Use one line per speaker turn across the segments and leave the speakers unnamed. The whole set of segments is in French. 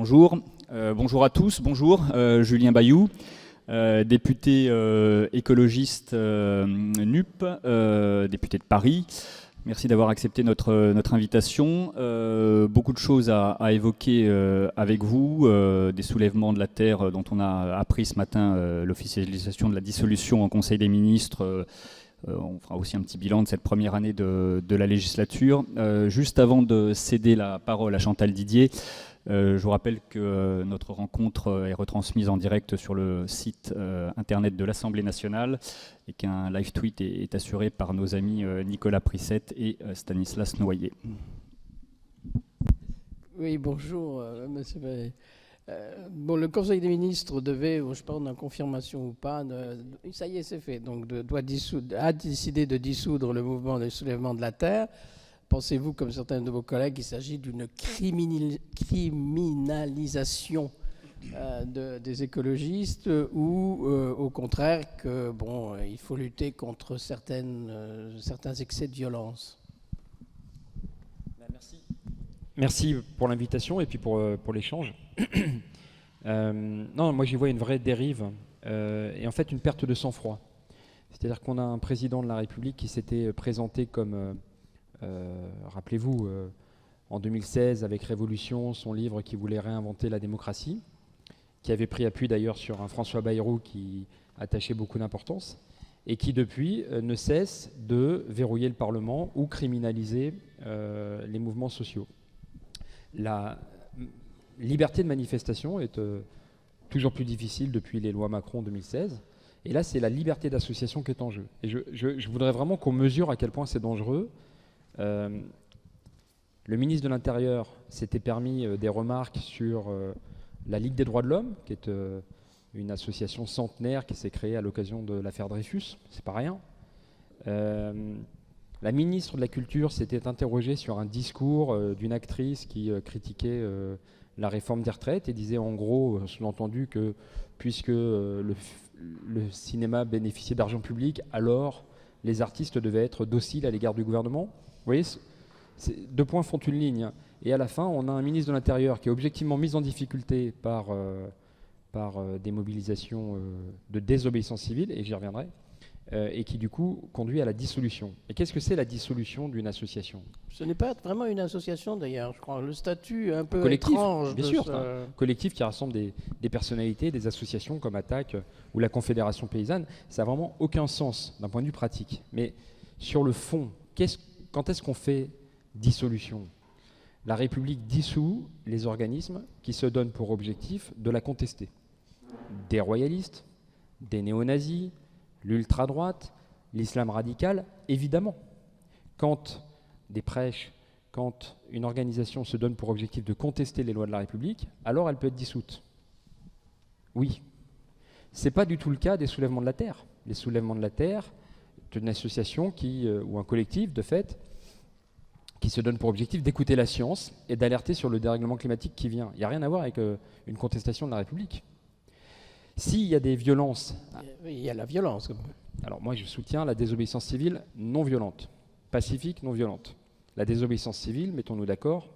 Bonjour. Bonjour à tous. Bonjour. Julien Bayou, député écologiste NUP, député de Paris. Merci d'avoir accepté notre invitation. Beaucoup de choses à évoquer avec vous. Des soulèvements de la terre dont on a appris ce matin l'officialisation de la dissolution en Conseil des ministres. On fera aussi un petit bilan de cette première année de la législature. Juste avant de céder la parole à Chantal Didier, je vous rappelle que notre rencontre est retransmise en direct sur le site internet de l'Assemblée nationale et qu'un live tweet est assuré par nos amis Nicolas Prissette et Stanislas Noyer.
Oui, bonjour, monsieur. Bon, le Conseil des ministres devait, je ne sais pas, on a confirmation ou pas, ça y est, c'est fait, donc a décidé de dissoudre le mouvement de soulèvement de la terre. Pensez-vous, comme certains de vos collègues, qu'il s'agit d'une criminalisation des écologistes ou au contraire que il faut lutter contre certains excès de violence?
Merci pour l'invitation et puis pour l'échange. Non, moi j'y vois une vraie dérive et en fait une perte de sang-froid. C'est-à-dire qu'on a un président de la République qui s'était présenté comme... rappelez-vous, en 2016, avec Révolution, son livre qui voulait réinventer la démocratie, qui avait pris appui d'ailleurs sur un François Bayrou qui attachait beaucoup d'importance, et qui depuis ne cesse de verrouiller le Parlement ou criminaliser les mouvements sociaux. La liberté de manifestation est toujours plus difficile depuis les lois Macron 2016, et là c'est la liberté d'association qui est en jeu. Et je voudrais vraiment qu'on mesure à quel point c'est dangereux. Le ministre de l'Intérieur s'était permis des remarques sur la Ligue des droits de l'homme, qui est une association centenaire qui s'est créée à l'occasion de l'affaire Dreyfus, c'est pas rien. La ministre de la Culture s'était interrogée sur un discours d'une actrice qui critiquait la réforme des retraites et disait en gros, sous-entendu, que puisque le cinéma bénéficiait d'argent public, alors les artistes devaient être dociles à l'égard du gouvernement. Vous voyez, deux points font une ligne. Et à la fin, on a un ministre de l'Intérieur qui est objectivement mis en difficulté par des mobilisations de désobéissance civile, et j'y reviendrai, et qui du coup conduit à la dissolution. Et qu'est-ce que c'est la dissolution d'une association?
Ce n'est pas vraiment une association d'ailleurs, je crois. Le statut est un peu
collectif,
étrange.
Bien sûr, un collectif qui rassemble des personnalités, des associations comme Attac ou la Confédération Paysanne. Ça n'a vraiment aucun sens d'un point de vue pratique. Mais sur le fond, quand est-ce qu'on fait dissolution? La République dissout les organismes qui se donnent pour objectif de la contester. Des royalistes, des néo-nazis, l'ultra-droite, l'islam radical, évidemment. Quand des prêches, quand une organisation se donne pour objectif de contester les lois de la République, alors elle peut être dissoute. Oui. Ce n'est pas du tout le cas des soulèvements de la terre. Les soulèvements de la terre, c'est une association ou un collectif, de fait, qui se donne pour objectif d'écouter la science et d'alerter sur le dérèglement climatique qui vient. Il n'y a rien à voir avec une contestation de la République. S'il y a des violences...
Il y a la violence.
Alors moi, je soutiens la désobéissance civile non violente, pacifique, non violente. La désobéissance civile, mettons-nous d'accord,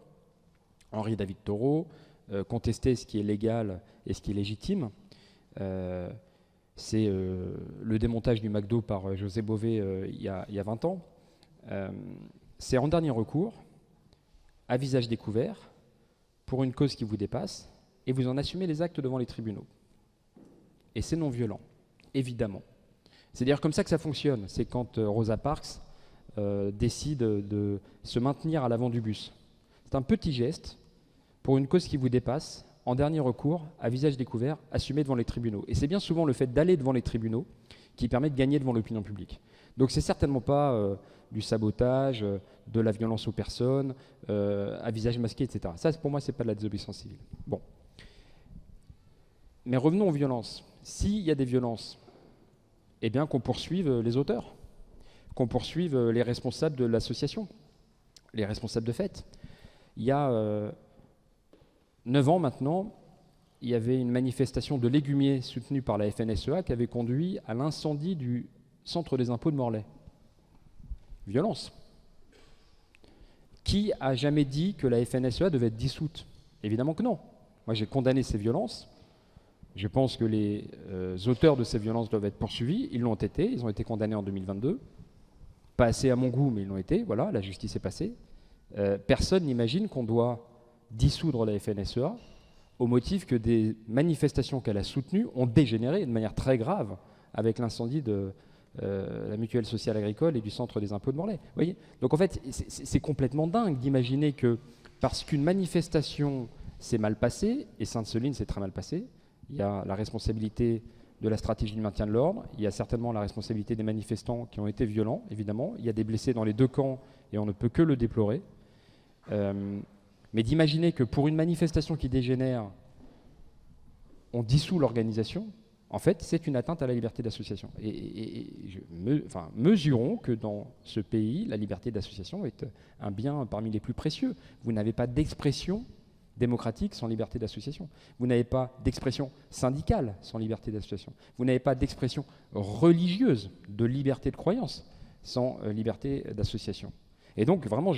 Henri David Thoreau, contester ce qui est légal et ce qui est légitime, c'est le démontage du McDo par José Bové il y a 20 ans. C'est en dernier recours, à visage découvert, pour une cause qui vous dépasse, et vous en assumez les actes devant les tribunaux. Et c'est non violent, évidemment. C'est d'ailleurs comme ça que ça fonctionne. C'est quand Rosa Parks décide de se maintenir à l'avant du bus. C'est un petit geste pour une cause qui vous dépasse, en dernier recours, à visage découvert, assumé devant les tribunaux. Et c'est bien souvent le fait d'aller devant les tribunaux qui permet de gagner devant l'opinion publique. Donc c'est certainement pas du sabotage, de la violence aux personnes, à visage masqué, etc. Ça, pour moi, c'est pas de la désobéissance civile. Bon. Mais revenons aux violences. S'il y a des violences, eh bien qu'on poursuive les auteurs, qu'on poursuive les responsables de l'association, les responsables de fête. Il y a 9 ans maintenant, il y avait une manifestation de légumiers soutenue par la FNSEA qui avait conduit à l'incendie du centre des impôts de Morlaix. Violence. Qui a jamais dit que la FNSEA devait être dissoute? Évidemment que non. Moi, j'ai condamné ces violences. Je pense que les auteurs de ces violences doivent être poursuivis. Ils l'ont été. Ils ont été condamnés en 2022. Pas assez à mon goût, mais ils l'ont été. Voilà, la justice est passée. Personne n'imagine qu'on doit dissoudre la FNSEA au motif que des manifestations qu'elle a soutenues ont dégénéré de manière très grave avec l'incendie de la mutuelle sociale agricole et du centre des impôts de Morlaix. Vous voyez ? Donc en fait, c'est complètement dingue d'imaginer que parce qu'une manifestation s'est mal passée, et Sainte-Soline s'est très mal passée, il y a la responsabilité de la stratégie de maintien de l'ordre, il y a certainement la responsabilité des manifestants qui ont été violents, évidemment, il y a des blessés dans les deux camps et on ne peut que le déplorer. Mais d'imaginer que pour une manifestation qui dégénère, on dissout l'organisation, en fait, c'est une atteinte à la liberté d'association. Mesurons que dans ce pays, la liberté d'association est un bien parmi les plus précieux. Vous n'avez pas d'expression démocratique sans liberté d'association. Vous n'avez pas d'expression syndicale sans liberté d'association. Vous n'avez pas d'expression religieuse, de liberté de croyance, sans liberté d'association. Et donc, vraiment,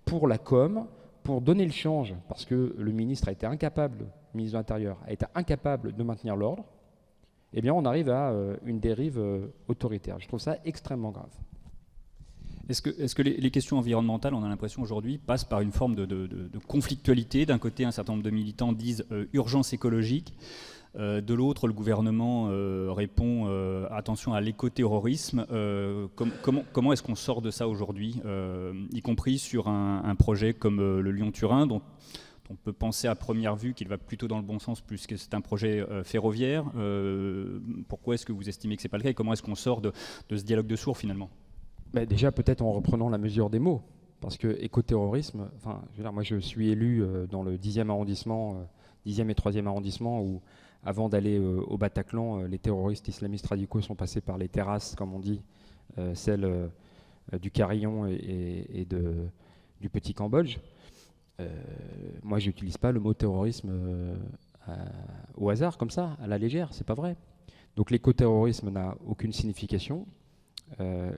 pour la com, pour donner le change, parce que le ministre a été incapable, le ministre de l'Intérieur a été incapable de maintenir l'ordre, eh bien, on arrive à une dérive autoritaire. Je trouve ça extrêmement grave.
Est-ce que les questions environnementales, on a l'impression aujourd'hui, passent par une forme de conflictualité? D'un côté, un certain nombre de militants disent urgence écologique. De l'autre, le gouvernement répond attention à l'écoterrorisme. Comment est-ce qu'on sort de ça aujourd'hui, y compris sur un projet comme le Lyon-Turin, dont on peut penser à première vue qu'il va plutôt dans le bon sens puisque c'est un projet ferroviaire. Pourquoi est-ce que vous estimez que ce n'est pas le cas et comment est-ce qu'on sort de ce dialogue de sourds finalement?
Déjà peut-être en reprenant la mesure des mots, parce que écoterrorisme, moi je suis élu dans le 10e arrondissement, 10e et 3e arrondissement, où avant d'aller au Bataclan, les terroristes islamistes radicaux sont passés par les terrasses, comme on dit, celles du Carillon et du Petit Cambodge. Moi je n'utilise pas le mot terrorisme au hasard, comme ça, à la légère, c'est pas vrai. Donc l'écoterrorisme n'a aucune signification.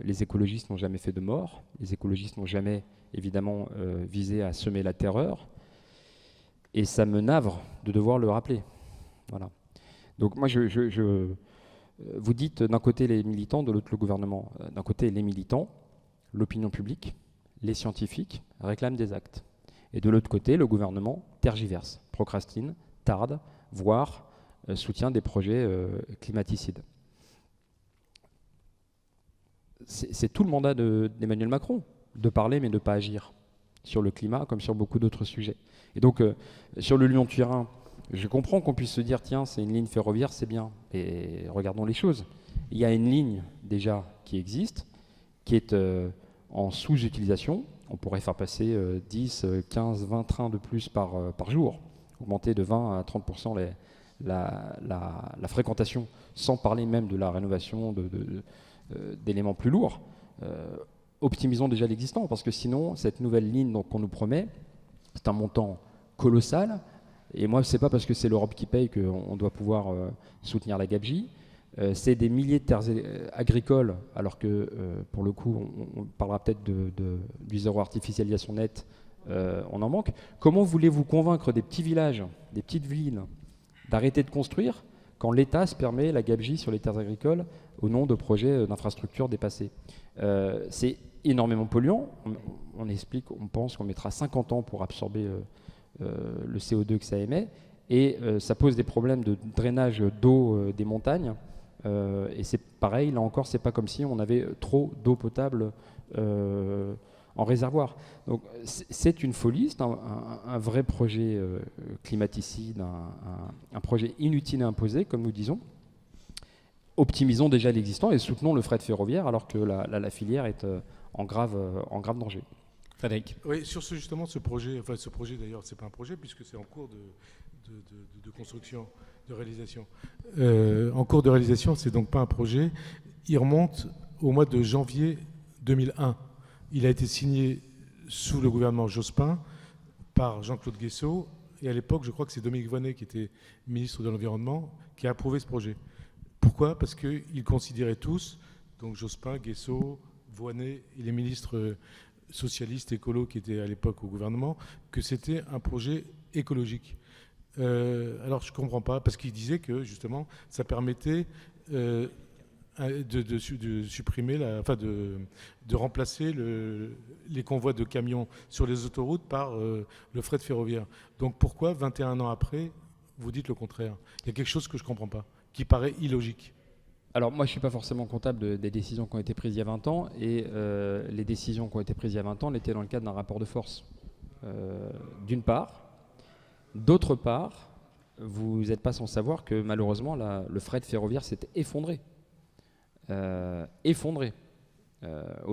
Les écologistes n'ont jamais fait de mort. Les écologistes n'ont jamais, évidemment, visé à semer la terreur. Et ça me navre de devoir le rappeler. Voilà. Donc moi, vous dites d'un côté les militants, de l'autre le gouvernement. D'un côté les militants, l'opinion publique, les scientifiques réclament des actes. Et de l'autre côté, le gouvernement tergiverse, procrastine, tarde, voire soutient des projets climaticides. C'est tout le mandat d'Emmanuel Macron, de parler mais de ne pas agir, sur le climat comme sur beaucoup d'autres sujets. Et donc, sur le Lyon-Turin, je comprends qu'on puisse se dire, tiens, c'est une ligne ferroviaire, c'est bien. Et regardons les choses. Il y a une ligne déjà qui existe, qui est en sous-utilisation. On pourrait faire passer 10, 15, 20 trains de plus par jour, augmenter de 20 à 30% la fréquentation, sans parler même de la rénovation d'éléments plus lourds. Optimisons déjà l'existant, parce que sinon, cette nouvelle ligne qu'on nous promet, c'est un montant colossal. Et moi, ce n'est pas parce que c'est l'Europe qui paye qu'on doit pouvoir soutenir la gabegie. C'est des milliers de terres agricoles, alors que, pour le coup, on parlera peut-être du zéro artificialisation nette, on en manque. Comment voulez-vous convaincre des petits villages, des petites villes, d'arrêter de construire quand l'État se permet la gabegie sur les terres agricoles au nom de projets d'infrastructures dépassés? C'est énormément polluant. On pense qu'on mettra 50 ans pour absorber le CO2 que ça émet, et ça pose des problèmes de drainage d'eau des montagnes. Et c'est pareil, là encore, c'est pas comme si on avait trop d'eau potable en réservoir. Donc c'est une folie, c'est un vrai projet climaticide, un projet inutile et imposé, comme nous disons. Optimisons déjà l'existant et soutenons le fret ferroviaire alors que la filière est en grave danger.
Frédéric.
Oui, sur ce projet d'ailleurs, c'est pas un projet puisque c'est en cours de construction, de réalisation. En cours de réalisation, c'est donc pas un projet. Il remonte au mois de janvier 2001. Il a été signé sous le gouvernement Jospin par Jean-Claude Guessot, et à l'époque, je crois que c'est Dominique Voynet qui était ministre de l'Environnement qui a approuvé ce projet. Pourquoi ? Parce qu'ils considéraient tous, donc Jospin, Guessot, Voynet et les ministres socialistes écolos qui étaient à l'époque au gouvernement, que c'était un projet écologique. Alors je ne comprends pas, parce qu'il disait que justement ça permettait de supprimer, de remplacer les convois de camions sur les autoroutes par le fret ferroviaire. Donc pourquoi 21 ans après, vous dites le contraire? Il y a quelque chose que je ne comprends pas, qui paraît illogique.
Alors moi je ne suis pas forcément comptable des décisions qui ont été prises il y a 20 ans, et les décisions qui ont été prises il y a 20 ans l'étaient dans le cadre d'un rapport de force. D'une part. D'autre part, vous n'êtes pas sans savoir que malheureusement le fret ferroviaire s'est effondré. Au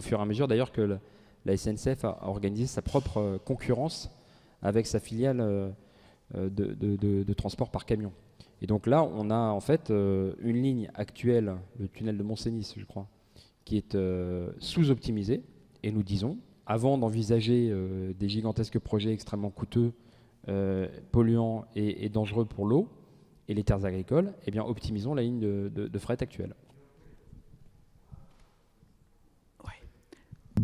fur et à mesure d'ailleurs que la SNCF a organisé sa propre concurrence avec sa filiale de transport par camion. Et donc là, on a en fait une ligne actuelle, le tunnel de Montcenis, je crois, qui est sous-optimisée. Et nous disons, avant d'envisager des gigantesques projets extrêmement coûteux, polluants et dangereux pour l'eau et les terres agricoles, eh bien optimisons la ligne de fret actuelle.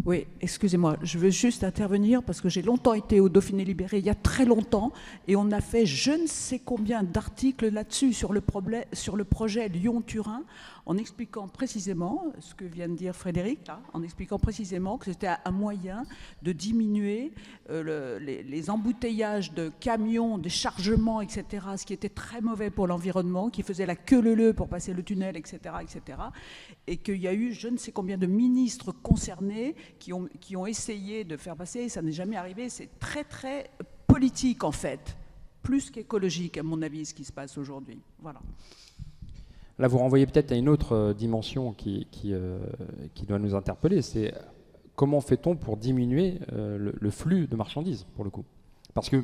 Oui, excusez-moi, je veux juste intervenir parce que j'ai longtemps été au Dauphiné Libéré, il y a très longtemps, et on a fait je ne sais combien d'articles là-dessus sur le projet Lyon-Turin, en expliquant précisément ce que vient de dire Frédéric, là, en expliquant précisément que c'était un moyen de diminuer les embouteillages de camions, des chargements, etc., ce qui était très mauvais pour l'environnement, qui faisait la queue leu-leu pour passer le tunnel, etc., et qu'il y a eu je ne sais combien de ministres concernés qui ont essayé de faire passer, et ça n'est jamais arrivé. C'est très, très politique, en fait, plus qu'écologique, à mon avis, ce qui se passe aujourd'hui. Voilà.
Là, vous renvoyez peut-être à une autre dimension qui doit nous interpeller, c'est comment fait-on pour diminuer le flux de marchandises, pour le coup. Parce que,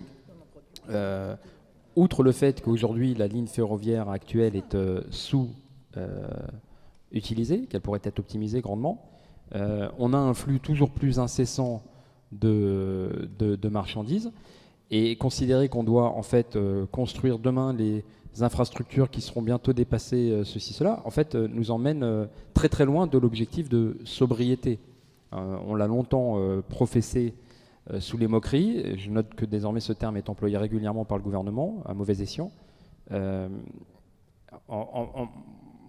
outre le fait qu'aujourd'hui, la ligne ferroviaire actuelle est sous-utilisée, qu'elle pourrait être optimisée grandement, on a un flux toujours plus incessant de marchandises, et considérer qu'on doit en fait construire demain les infrastructures qui seront bientôt dépassées, ceci, cela, en fait nous emmène très très loin de l'objectif de sobriété. On l'a longtemps professé sous les moqueries. Je note que désormais ce terme est employé régulièrement par le gouvernement, à mauvais escient.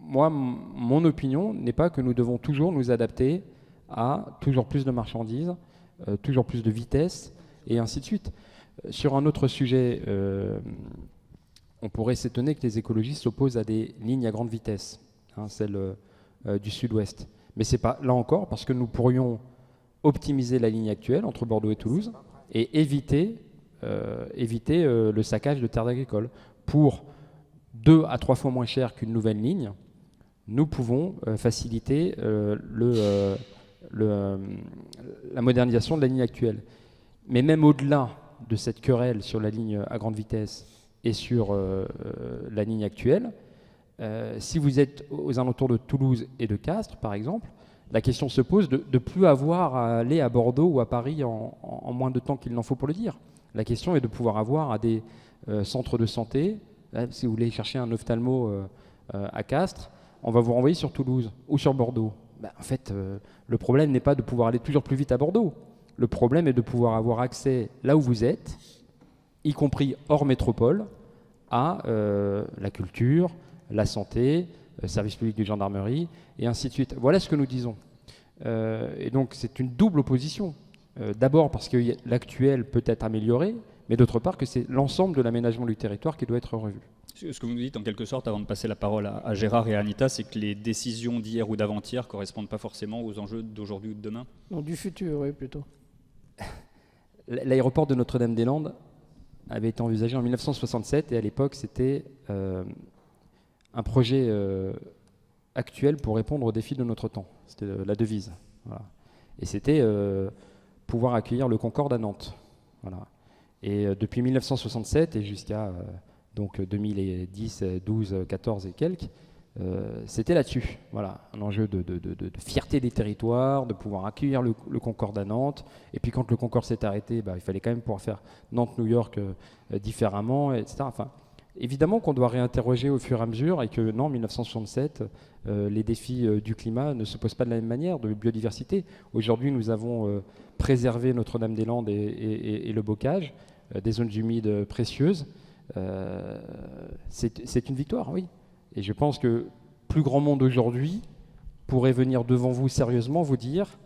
Moi, mon opinion n'est pas que nous devons toujours nous adapter à toujours plus de marchandises, toujours plus de vitesse, et ainsi de suite. Sur un autre sujet, on pourrait s'étonner que les écologistes s'opposent à des lignes à grande vitesse, celle du sud-ouest. Mais c'est pas, là encore, parce que nous pourrions optimiser la ligne actuelle entre Bordeaux et Toulouse et éviter le saccage de terres agricoles. Pour 2 à 3 fois moins cher qu'une nouvelle ligne, nous pouvons faciliter la modernisation de la ligne actuelle. Mais même au-delà de cette querelle sur la ligne à grande vitesse et sur la ligne actuelle, si vous êtes aux alentours de Toulouse et de Castres, par exemple, la question se pose de ne plus avoir à aller à Bordeaux ou à Paris en moins de temps qu'il n'en faut pour le dire. La question est de pouvoir avoir à des centres de santé, si vous voulez chercher un ophtalmo à Castres, on va vous renvoyer sur Toulouse ou sur Bordeaux. En fait, le problème n'est pas de pouvoir aller toujours plus vite à Bordeaux. Le problème est de pouvoir avoir accès là où vous êtes, y compris hors métropole, à la culture, la santé, le service public de gendarmerie, et ainsi de suite. Voilà ce que nous disons. Et donc c'est une double opposition. D'abord parce que l'actuel peut être amélioré, mais d'autre part que c'est l'ensemble de l'aménagement du territoire qui doit être revu.
Ce que vous nous dites en quelque sorte, avant de passer la parole à Gérard et à Anita, c'est que les décisions d'hier ou d'avant-hier ne correspondent pas forcément aux enjeux d'aujourd'hui ou de demain?
Non, du futur, oui, plutôt.
L'aéroport de Notre-Dame-des-Landes avait été envisagé en 1967 et à l'époque c'était un projet actuel pour répondre aux défis de notre temps. C'était la devise. Voilà. Et c'était pouvoir accueillir le Concorde à Nantes. Voilà. Et depuis 1967 et jusqu'à donc 2010, 12, 14 et quelques, c'était là-dessus. Voilà, un enjeu de fierté des territoires, de pouvoir accueillir le Concorde à Nantes. Et puis quand le Concorde s'est arrêté, il fallait quand même pouvoir faire Nantes-New York différemment, etc. Enfin, évidemment qu'on doit réinterroger au fur et à mesure et que non, 1967, les défis du climat ne se posent pas de la même manière, de biodiversité. Aujourd'hui, nous avons préservé Notre-Dame-des-Landes et le bocage, des zones humides précieuses. c'est une victoire, oui. Et je pense que plus grand monde aujourd'hui pourrait venir devant vous sérieusement vous dire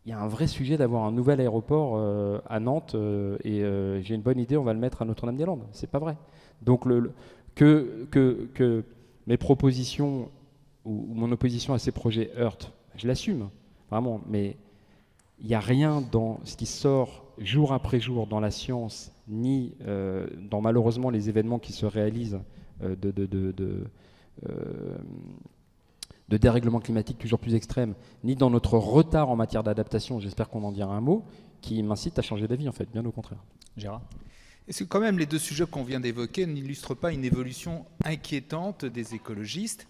il y a un vrai sujet d'avoir un nouvel aéroport à Nantes et j'ai une bonne idée, on va le mettre à Notre-Dame-des-Landes. C'est pas vrai. Donc que mes propositions ou mon opposition à ces projets heurtent, je l'assume, vraiment, mais il n'y a rien dans ce qui sort jour après jour dans la science, ni dans malheureusement les événements qui se réalisent de dérèglement climatique toujours plus extrême, ni dans notre retard en matière d'adaptation, j'espère qu'on en dira un mot, qui m'incite à changer d'avis en fait, bien au contraire.
Gérard ?
Est-ce que quand même les deux sujets qu'on vient d'évoquer n'illustrent pas une évolution inquiétante des écologistes ?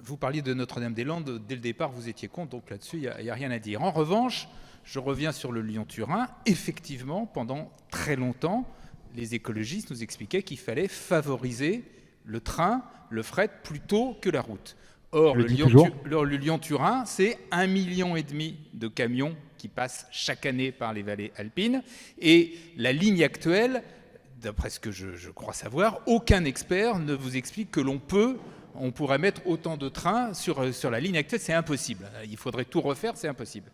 Vous parliez de Notre-Dame-des-Landes, dès le départ vous étiez contre, donc là-dessus il n'y a rien à dire. En revanche, je reviens sur le Lyon-Turin, effectivement pendant très longtemps, les écologistes nous expliquaient qu'il fallait favoriser le train, le fret, plutôt que la route. Or, le Lyon-Turin, c'est 1,5 million de camions qui passent chaque année par les vallées alpines. Et la ligne actuelle, d'après ce que je crois savoir, aucun expert ne vous explique que on pourrait mettre autant de trains sur la ligne actuelle. C'est impossible. Il faudrait tout refaire, c'est impossible.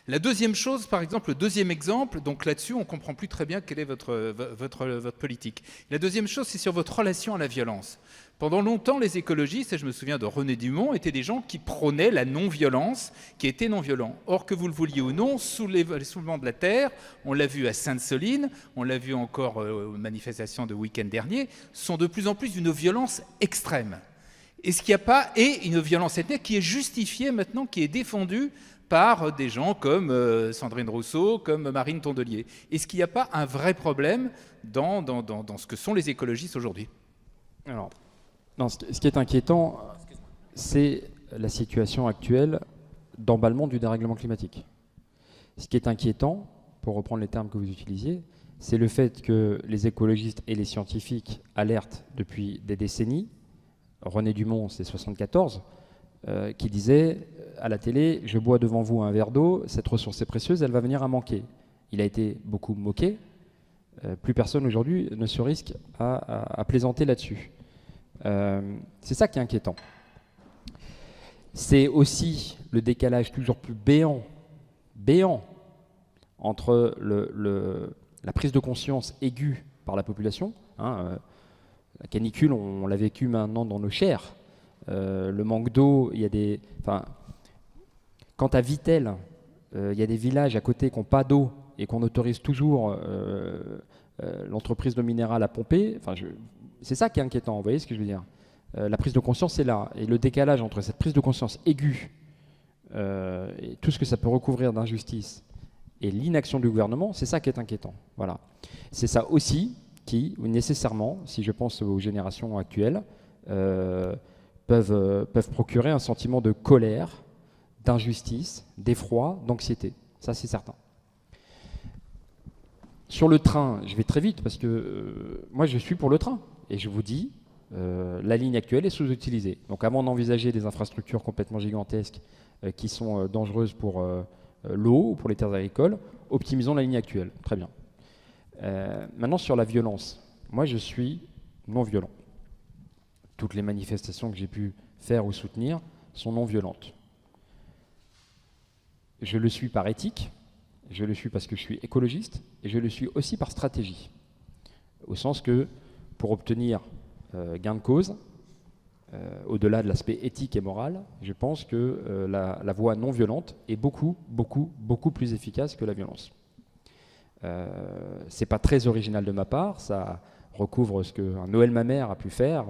La deuxième chose, par exemple, le deuxième exemple, donc là-dessus, on ne comprend plus très bien quelle est votre politique. La deuxième chose, c'est sur votre relation à la violence. Pendant longtemps, les écologistes, et je me souviens de René Dumont, étaient des gens qui prônaient la non-violence, qui étaient non-violents. Or, que vous le vouliez ou non, sous le soulèvement de la Terre, on l'a vu à Sainte-Soline, on l'a vu encore aux manifestations de week-end dernier, sont de plus en plus d'une violence extrême. Est-ce qu'il n'y a pas, et une violence ethnique qui est justifiée maintenant, qui est défendue par des gens comme Sandrine Rousseau, comme Marine Tondelier. Est-ce qu'il n'y a pas un vrai problème dans ce que sont les écologistes aujourd'hui ?
Alors, non, ce qui est inquiétant, c'est la situation actuelle d'emballement du dérèglement climatique. Ce qui est inquiétant, pour reprendre les termes que vous utilisiez, c'est le fait que les écologistes et les scientifiques alertent depuis des décennies. René Dumont, c'est 1974, qui disait à la télé « Je bois devant vous un verre d'eau, cette ressource est précieuse, elle va venir à manquer ». Il a été beaucoup moqué. Plus personne aujourd'hui ne se risque à plaisanter là-dessus. C'est ça qui est inquiétant. C'est aussi le décalage toujours plus béant entre la prise de conscience aiguë par la population. La canicule, on l'a vécu maintenant dans nos chairs. Le manque d'eau, il y a des... Enfin, quant à Vittel, il y a des villages à côté qui n'ont pas d'eau et qu'on autorise toujours l'entreprise de minéral à pomper. Enfin, c'est ça qui est inquiétant, vous voyez ce que je veux dire. La prise de conscience est là. Et le décalage entre cette prise de conscience aiguë et tout ce que ça peut recouvrir d'injustice et l'inaction du gouvernement, c'est ça qui est inquiétant. Voilà. C'est ça aussi qui, nécessairement, si je pense aux générations actuelles, peuvent procurer un sentiment de colère, d'injustice, d'effroi, d'anxiété. Ça, c'est certain. Sur le train, je vais très vite parce que moi, je suis pour le train. Et je vous dis, la ligne actuelle est sous-utilisée. Donc avant d'envisager des infrastructures complètement gigantesques qui sont dangereuses pour l'eau ou pour les terres agricoles, optimisons la ligne actuelle. Très bien. Maintenant, sur la violence. Moi, je suis non-violent. Toutes les manifestations que j'ai pu faire ou soutenir sont non-violentes. Je le suis par éthique, je le suis parce que je suis écologiste, et je le suis aussi par stratégie. Au sens que, pour obtenir gain de cause, au-delà de l'aspect éthique et moral, je pense que la voie non-violente est beaucoup plus efficace que la violence. C'est pas très original de ma part, ça recouvre ce qu'un Noël Mamère a pu faire,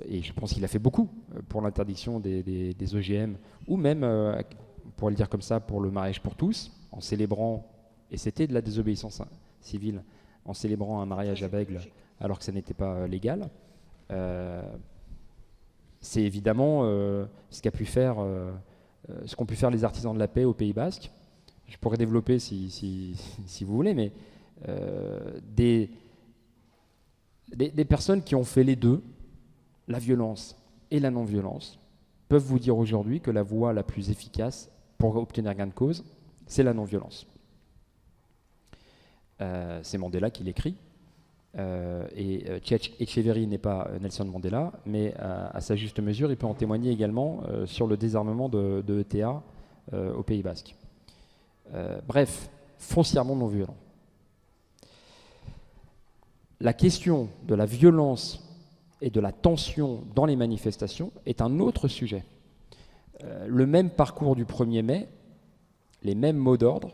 et je pense qu'il a fait beaucoup pour l'interdiction des OGM, ou même, pour le dire comme ça, pour le mariage pour tous, en célébrant, et c'était de la désobéissance civile, en célébrant un mariage aveugle alors que ça n'était pas légal. C'est évidemment ce qu'ont pu faire les artisans de la paix au Pays Basque. Je pourrais développer si vous voulez, mais des personnes qui ont fait les deux, la violence et la non-violence, peuvent vous dire aujourd'hui que la voie la plus efficace pour obtenir gain de cause, c'est la non-violence. C'est Mandela qui l'écrit. Et Echeverry n'est pas Nelson Mandela, mais à sa juste mesure, il peut en témoigner également sur le désarmement de ETA au Pays Basque. Bref, foncièrement non violent. La question de la violence et de la tension dans les manifestations est un autre sujet. Le même parcours du 1er mai, les mêmes mots d'ordre,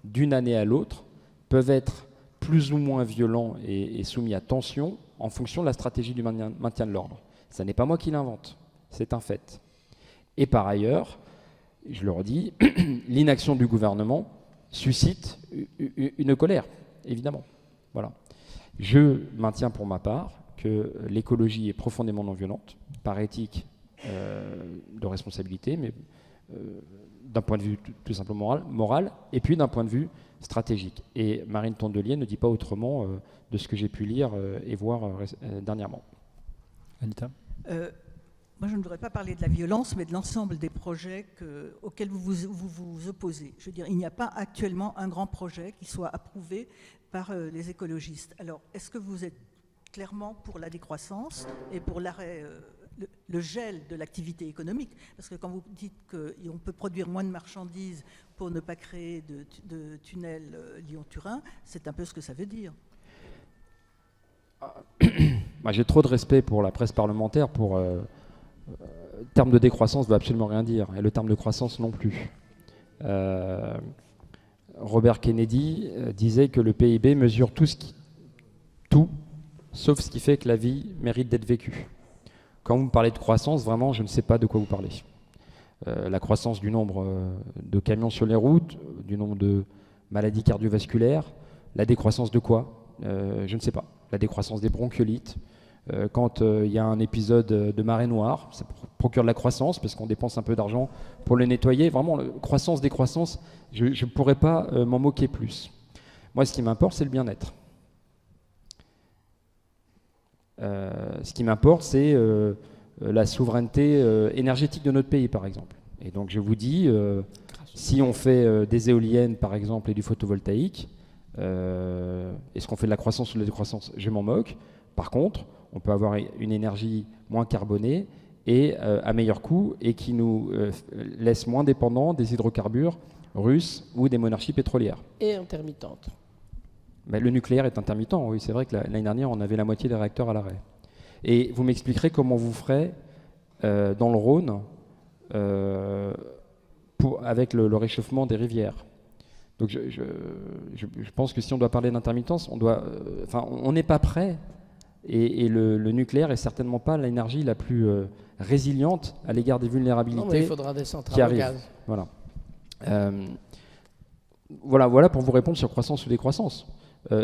d'une année à l'autre, peuvent être plus ou moins violents et soumis à tension en fonction de la stratégie du maintien de l'ordre. Ce n'est pas moi qui l'invente, c'est un fait. Et par ailleurs, je le redis, l'inaction du gouvernement suscite une colère, évidemment. Voilà. Je maintiens pour ma part que l'écologie est profondément non violente, par éthique de responsabilité, mais d'un point de vue tout simplement moral, et puis d'un point de vue stratégique. Et Marine Tondelier ne dit pas autrement de ce que j'ai pu lire et voir dernièrement.
Anita ?
Moi, je ne voudrais pas parler de la violence, mais de l'ensemble des projets auxquels vous vous opposez. Je veux dire, il n'y a pas actuellement un grand projet qui soit approuvé par les écologistes. Alors, est-ce que vous êtes clairement pour la décroissance et pour l'arrêt, le gel de l'activité économique? Parce que quand vous dites qu'on peut produire moins de marchandises pour ne pas créer de tunnel Lyon-Turin, c'est un peu ce que ça veut dire.
Moi, j'ai trop de respect pour la presse parlementaire pour... le terme de décroissance ne veut absolument rien dire, et le terme de croissance non plus. Robert Kennedy disait que le PIB mesure tout, sauf ce qui fait que la vie mérite d'être vécue. Quand vous me parlez de croissance, vraiment, je ne sais pas de quoi vous parlez. La croissance du nombre de camions sur les routes, du nombre de maladies cardiovasculaires, la décroissance de quoi? Je ne sais pas. La décroissance des bronchiolites. Quand il y a un épisode de marée noire, ça procure de la croissance parce qu'on dépense un peu d'argent pour le nettoyer. Vraiment, croissance, décroissance, je ne pourrais pas m'en moquer plus. Moi, ce qui m'importe, c'est le bien-être. Ce qui m'importe, c'est la souveraineté énergétique de notre pays, par exemple. Et donc, je vous dis, si on fait des éoliennes, par exemple, et du photovoltaïque, est-ce qu'on fait de la croissance ou de la décroissance? Je m'en moque. Par contre, on peut avoir une énergie moins carbonée et à meilleur coût et qui nous laisse moins dépendants des hydrocarbures russes ou des monarchies pétrolières.
Et intermittente.
Mais le nucléaire est intermittent, oui, c'est vrai que l'année dernière, on avait la moitié des réacteurs à l'arrêt. Et vous m'expliquerez comment vous ferez dans le Rhône avec le réchauffement des rivières. Donc je pense que si on doit parler d'intermittence, on n'est pas prêt. Et le nucléaire est certainement pas l'énergie la plus résiliente à l'égard des vulnérabilités.
Non, mais il faudra des centrales au gaz.
Voilà. Voilà pour vous répondre sur croissance ou décroissance.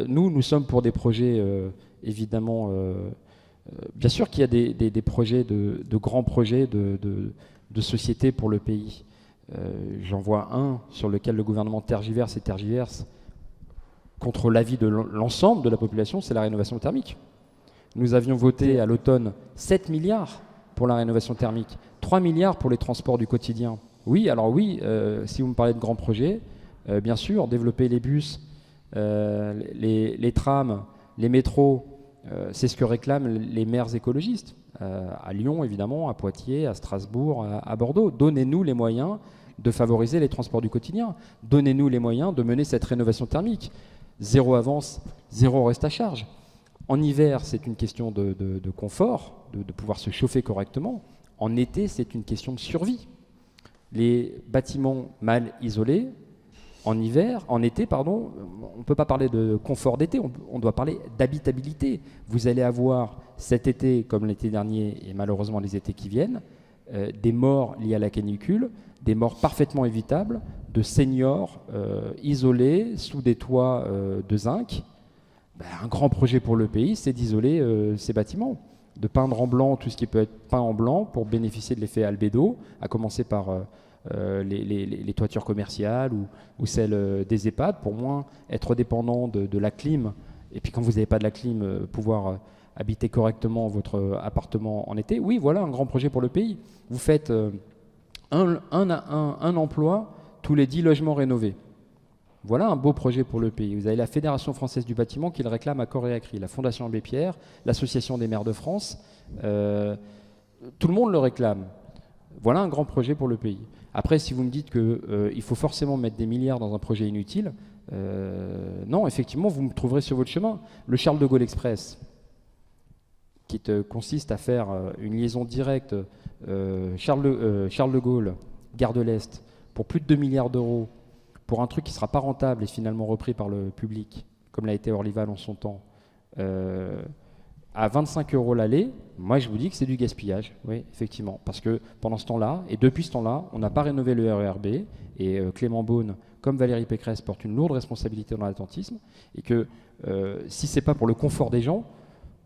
Nous sommes pour des projets, évidemment, bien sûr qu'il y a des projets, de grands projets de société pour le pays. J'en vois un sur lequel le gouvernement tergiverse contre l'avis de l'ensemble de la population, c'est la rénovation thermique. Nous avions voté à l'automne 7 milliards pour la rénovation thermique, 3 milliards pour les transports du quotidien. Oui, alors oui, si vous me parlez de grands projets, bien sûr, développer les bus, les trams, les métros, c'est ce que réclament les maires écologistes. À Lyon, évidemment, à Poitiers, à Strasbourg, à Bordeaux. Donnez-nous les moyens de favoriser les transports du quotidien. Donnez-nous les moyens de mener cette rénovation thermique. Zéro avance, zéro reste à charge. En hiver, c'est une question de confort, de pouvoir se chauffer correctement. En été, c'est une question de survie. Les bâtiments mal isolés, en été, on ne peut pas parler de confort d'été, on doit parler d'habitabilité. Vous allez avoir cet été, comme l'été dernier, et malheureusement les étés qui viennent, des morts liées à la canicule, des morts parfaitement évitables, de seniors isolés sous des toits de zinc. Un grand projet pour le pays, c'est d'isoler ces bâtiments, de peindre en blanc tout ce qui peut être peint en blanc pour bénéficier de l'effet albédo, à commencer par les toitures commerciales ou celles des EHPAD, pour moins être dépendant de la clim. Et puis quand vous n'avez pas de la clim, pouvoir habiter correctement votre appartement en été. Oui, voilà un grand projet pour le pays. Vous faites un emploi tous les 10 logements rénovés. Voilà un beau projet pour le pays. Vous avez la Fédération française du bâtiment qui le réclame à corps et à cri, la Fondation Abbé Pierre, l'Association des maires de France, tout le monde le réclame. Voilà un grand projet pour le pays. Après, si vous me dites qu'il faut forcément mettre des milliards dans un projet inutile, non, effectivement, vous me trouverez sur votre chemin. Le Charles de Gaulle Express, qui consiste à faire une liaison directe Charles de Gaulle, Gare de l'Est, pour plus de 2 milliards d'euros, pour un truc qui ne sera pas rentable et finalement repris par le public, comme l'a été Orlyval en son temps, à 25 € l'aller, moi je vous dis que c'est du gaspillage, oui, effectivement. Parce que pendant ce temps-là, et depuis ce temps-là, on n'a pas rénové le RER B, et Clément Beaune, comme Valérie Pécresse, porte une lourde responsabilité dans l'attentisme, et que si ce n'est pas pour le confort des gens,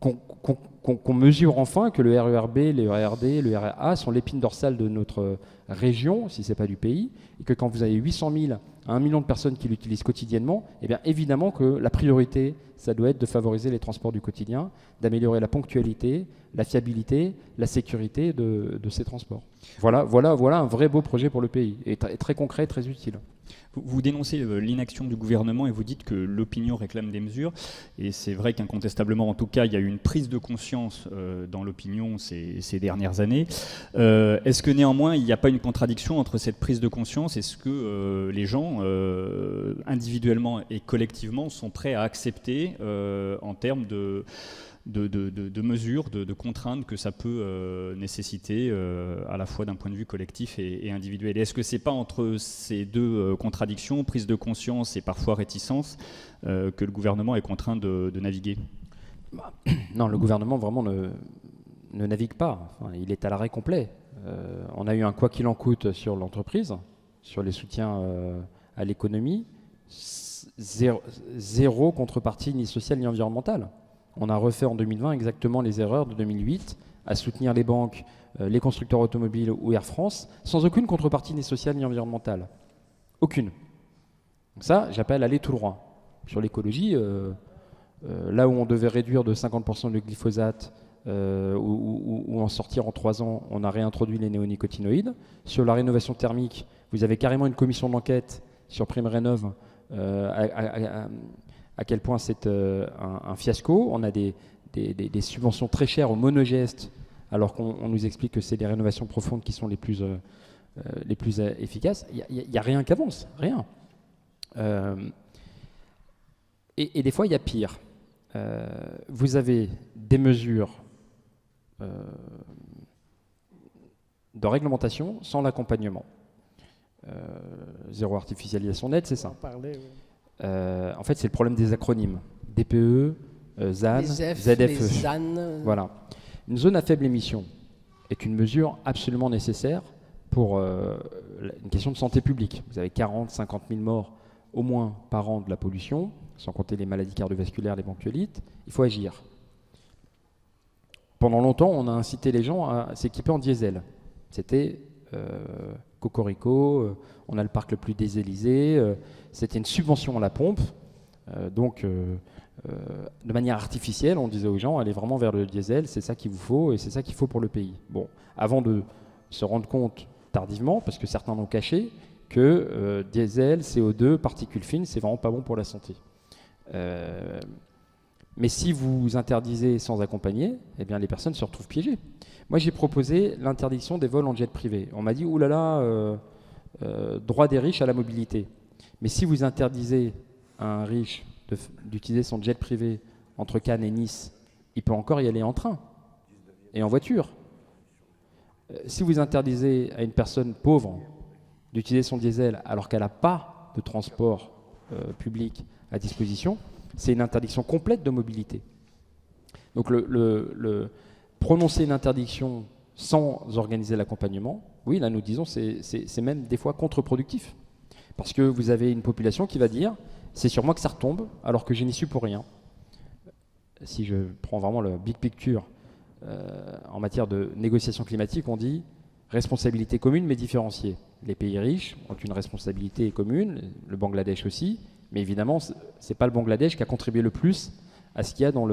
qu'on mesure enfin que le RER B, le RER D, le RER A sont l'épine dorsale de notre région, si ce n'est pas du pays, et que quand vous avez 800 000 à 1 million de personnes qui l'utilisent quotidiennement, eh bien évidemment que la priorité, ça doit être de favoriser les transports du quotidien, d'améliorer la ponctualité, la fiabilité, la sécurité de ces transports. Voilà un vrai beau projet pour le pays, et très concret, très utile.
Vous dénoncez l'inaction du gouvernement et vous dites que l'opinion réclame des mesures. Et c'est vrai qu'incontestablement, en tout cas, il y a eu une prise de conscience dans l'opinion ces dernières années. Est-ce que néanmoins, il n'y a pas une contradiction entre cette prise de conscience et ce que les gens, individuellement et collectivement, sont prêts à accepter en termes de mesures, de contraintes que ça peut nécessiter à la fois d'un point de vue collectif et individuel. Et est-ce que c'est pas entre ces deux contradictions, prise de conscience et parfois réticence, que le gouvernement est contraint de naviguer ?
Non, le gouvernement vraiment ne navigue pas. Enfin, il est à l'arrêt complet. On a eu un quoi qu'il en coûte sur l'entreprise, sur les soutiens à l'économie, zéro contrepartie ni sociale ni environnementale. On a refait en 2020 exactement les erreurs de 2008 à soutenir les banques, les constructeurs automobiles ou Air France, sans aucune contrepartie ni sociale ni environnementale. Aucune. Donc ça, j'appelle aller tout droit. Sur l'écologie, là où on devait réduire de 50% le glyphosate ou en sortir en 3 ans, on a réintroduit les néonicotinoïdes. Sur la rénovation thermique, vous avez carrément une commission d'enquête sur PrimeRénov', à quel point c'est un fiasco. On a des subventions très chères au monogestes, alors qu'on nous explique que c'est les rénovations profondes qui sont les plus efficaces. Il n'y a rien qui avance, rien. Et des fois, il y a pire. Vous avez des mesures de réglementation sans l'accompagnement. Zéro artificialisation nette, c'est ça. En fait, c'est le problème des acronymes. DPE, ZAN, ZFE. Voilà. Une zone à faible émission est une mesure absolument nécessaire pour une question de santé publique. Vous avez 40-50 000 morts au moins par an de la pollution, sans compter les maladies cardiovasculaires, les bronchiolites. Il faut agir. Pendant longtemps, on a incité les gens à s'équiper en diesel. C'était cocorico, on a le parc le plus dieselisé, c'était une subvention à la pompe, donc de manière artificielle, on disait aux gens, allez vraiment vers le diesel, c'est ça qu'il vous faut et c'est ça qu'il faut pour le pays. Bon, avant de se rendre compte tardivement, parce que certains l'ont caché, que diesel, CO2, particules fines, c'est vraiment pas bon pour la santé. Mais si vous interdisez sans accompagner, eh bien les personnes se retrouvent piégées. Moi, j'ai proposé l'interdiction des vols en jet privé. On m'a dit, oulala, droit des riches à la mobilité. Mais si vous interdisez à un riche d'utiliser son jet privé entre Cannes et Nice, il peut encore y aller en train et en voiture. Si vous interdisez à une personne pauvre d'utiliser son diesel alors qu'elle n'a pas de transport public à disposition, c'est une interdiction complète de mobilité. Donc prononcer une interdiction sans organiser l'accompagnement, oui, là nous disons c'est même des fois contre-productif. Parce que vous avez une population qui va dire c'est sur moi que ça retombe alors que je n'y suis pour rien. Si je prends vraiment le big picture en matière de négociation climatique, on dit responsabilité commune mais différenciée. Les pays riches ont une responsabilité commune, le Bangladesh aussi, mais évidemment c'est pas le Bangladesh qui a contribué le plus à ce qu'il y a dans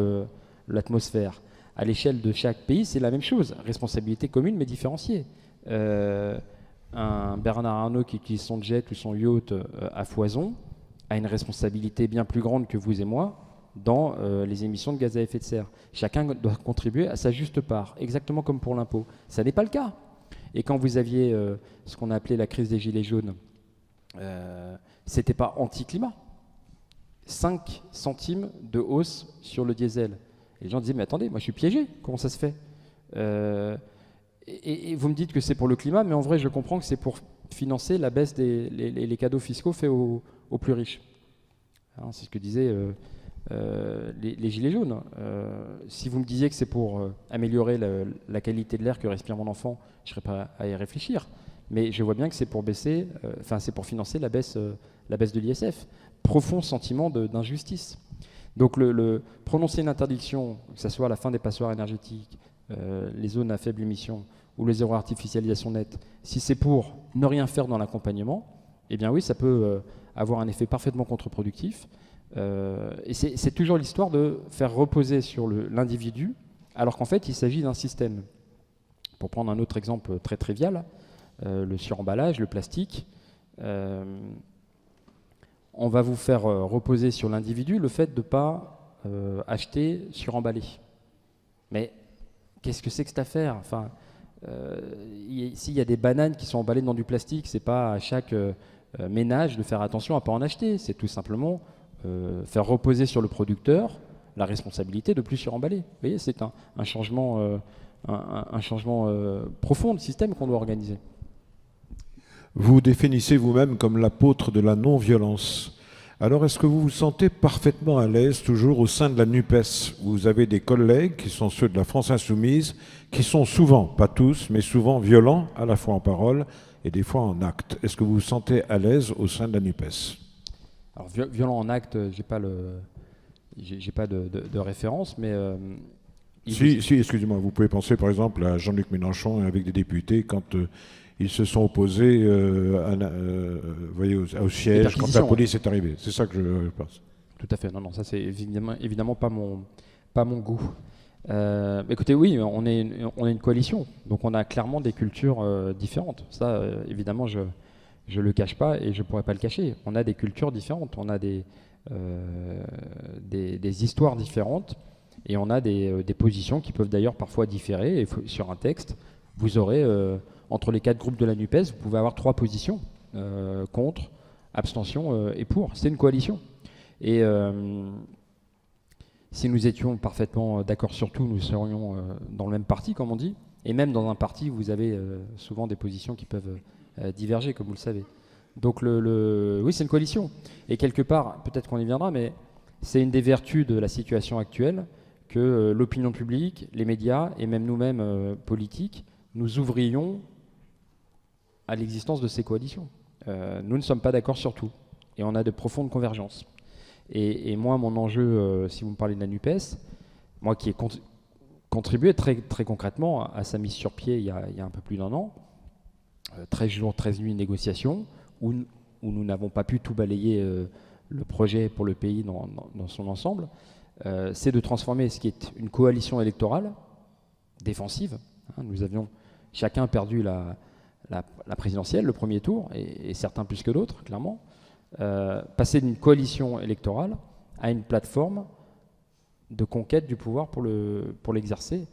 l'atmosphère. À l'échelle de chaque pays, c'est la même chose, responsabilité commune mais différenciée. Un Bernard Arnault qui utilise son jet ou son yacht à foison a une responsabilité bien plus grande que vous et moi dans les émissions de gaz à effet de serre. Chacun doit contribuer à sa juste part, exactement comme pour l'impôt. Ça n'est pas le cas. Et quand vous aviez ce qu'on a appelé la crise des gilets jaunes, c'était pas anti-climat. 5 centimes de hausse sur le diesel. Et les gens disaient, mais attendez, moi je suis piégé, comment ça se fait et vous me dites que c'est pour le climat, mais en vrai je comprends que c'est pour financer la baisse des les cadeaux fiscaux faits aux plus riches. Hein, c'est ce que disaient les gilets jaunes. Si vous me disiez que c'est pour améliorer la qualité de l'air que respire mon enfant, je ne serais pas à y réfléchir. Mais je vois bien que c'est pour baisser, c'est pour financer la baisse de l'ISF. Profond sentiment d'injustice. Donc prononcer une interdiction, que ce soit à la fin des passoires énergétiques, les zones à faible émission ou le zéro artificialisation nette, si c'est pour ne rien faire dans l'accompagnement, eh bien oui, ça peut avoir un effet parfaitement contre-productif. Et c'est toujours l'histoire de faire reposer sur l'individu, alors qu'en fait, il s'agit d'un système. Pour prendre un autre exemple très trivial, le suremballage, le plastique, on va vous faire reposer sur l'individu le fait de ne pas acheter suremballé. Mais qu'est-ce que c'est que cette affaire? Enfin, s'il y a des bananes qui sont emballées dans du plastique, c'est pas à chaque ménage de faire attention à ne pas en acheter. C'est tout simplement faire reposer sur le producteur la responsabilité de plus suremballer. Vous voyez, c'est un changement, un changement profond de système qu'on doit organiser.
Vous définissez vous-même comme l'apôtre de la non-violence. Alors, est-ce que vous vous sentez parfaitement à l'aise toujours au sein de la NUPES? Vous avez des collègues qui sont ceux de la France Insoumise, qui sont souvent, pas tous, mais souvent violents, à la fois en parole et des fois en acte. Est-ce que vous vous sentez à l'aise au sein de la NUPES?
Alors, violent en acte, j'ai pas de référence, mais...
Si, excusez-moi, vous pouvez penser par exemple à Jean-Luc Mélenchon avec des députés quand... ils se sont opposés au siège quand la police est arrivée. C'est ça que je pense.
Tout à fait. Non, ça c'est évidemment pas mon goût. Écoutez, oui, on est une coalition, donc on a clairement des cultures différentes. Ça, évidemment, je le cache pas et je pourrais pas le cacher. On a des cultures différentes, on a des histoires différentes et on a des positions qui peuvent d'ailleurs parfois différer. Et sur un texte, vous aurez entre les 4 groupes de la NUPES, vous pouvez avoir 3 positions, contre, abstention et pour. C'est une coalition. Et si nous étions parfaitement d'accord sur tout, nous serions dans le même parti, comme on dit. Et même dans un parti, vous avez souvent des positions qui peuvent diverger, comme vous le savez. Donc oui, c'est une coalition. Et quelque part, peut-être qu'on y viendra, mais c'est une des vertus de la situation actuelle que l'opinion publique, les médias et même nous-mêmes politiques, nous ouvrions à l'existence de ces coalitions. Nous ne sommes pas d'accord sur tout et on a de profondes convergences. Et moi, mon enjeu, si vous me parlez de la NUPES, moi qui ai contribué très, très concrètement à sa mise sur pied il y a un peu plus d'1 an, 13 jours, 13 nuits de négociations, où nous n'avons pas pu tout balayer le projet pour le pays dans son ensemble, c'est de transformer ce qui est une coalition électorale défensive. Hein, nous avions chacun perdu la présidentielle, le premier tour, et certains plus que d'autres, clairement. Passer d'une coalition électorale à une plateforme de conquête du pouvoir pour l'exercer.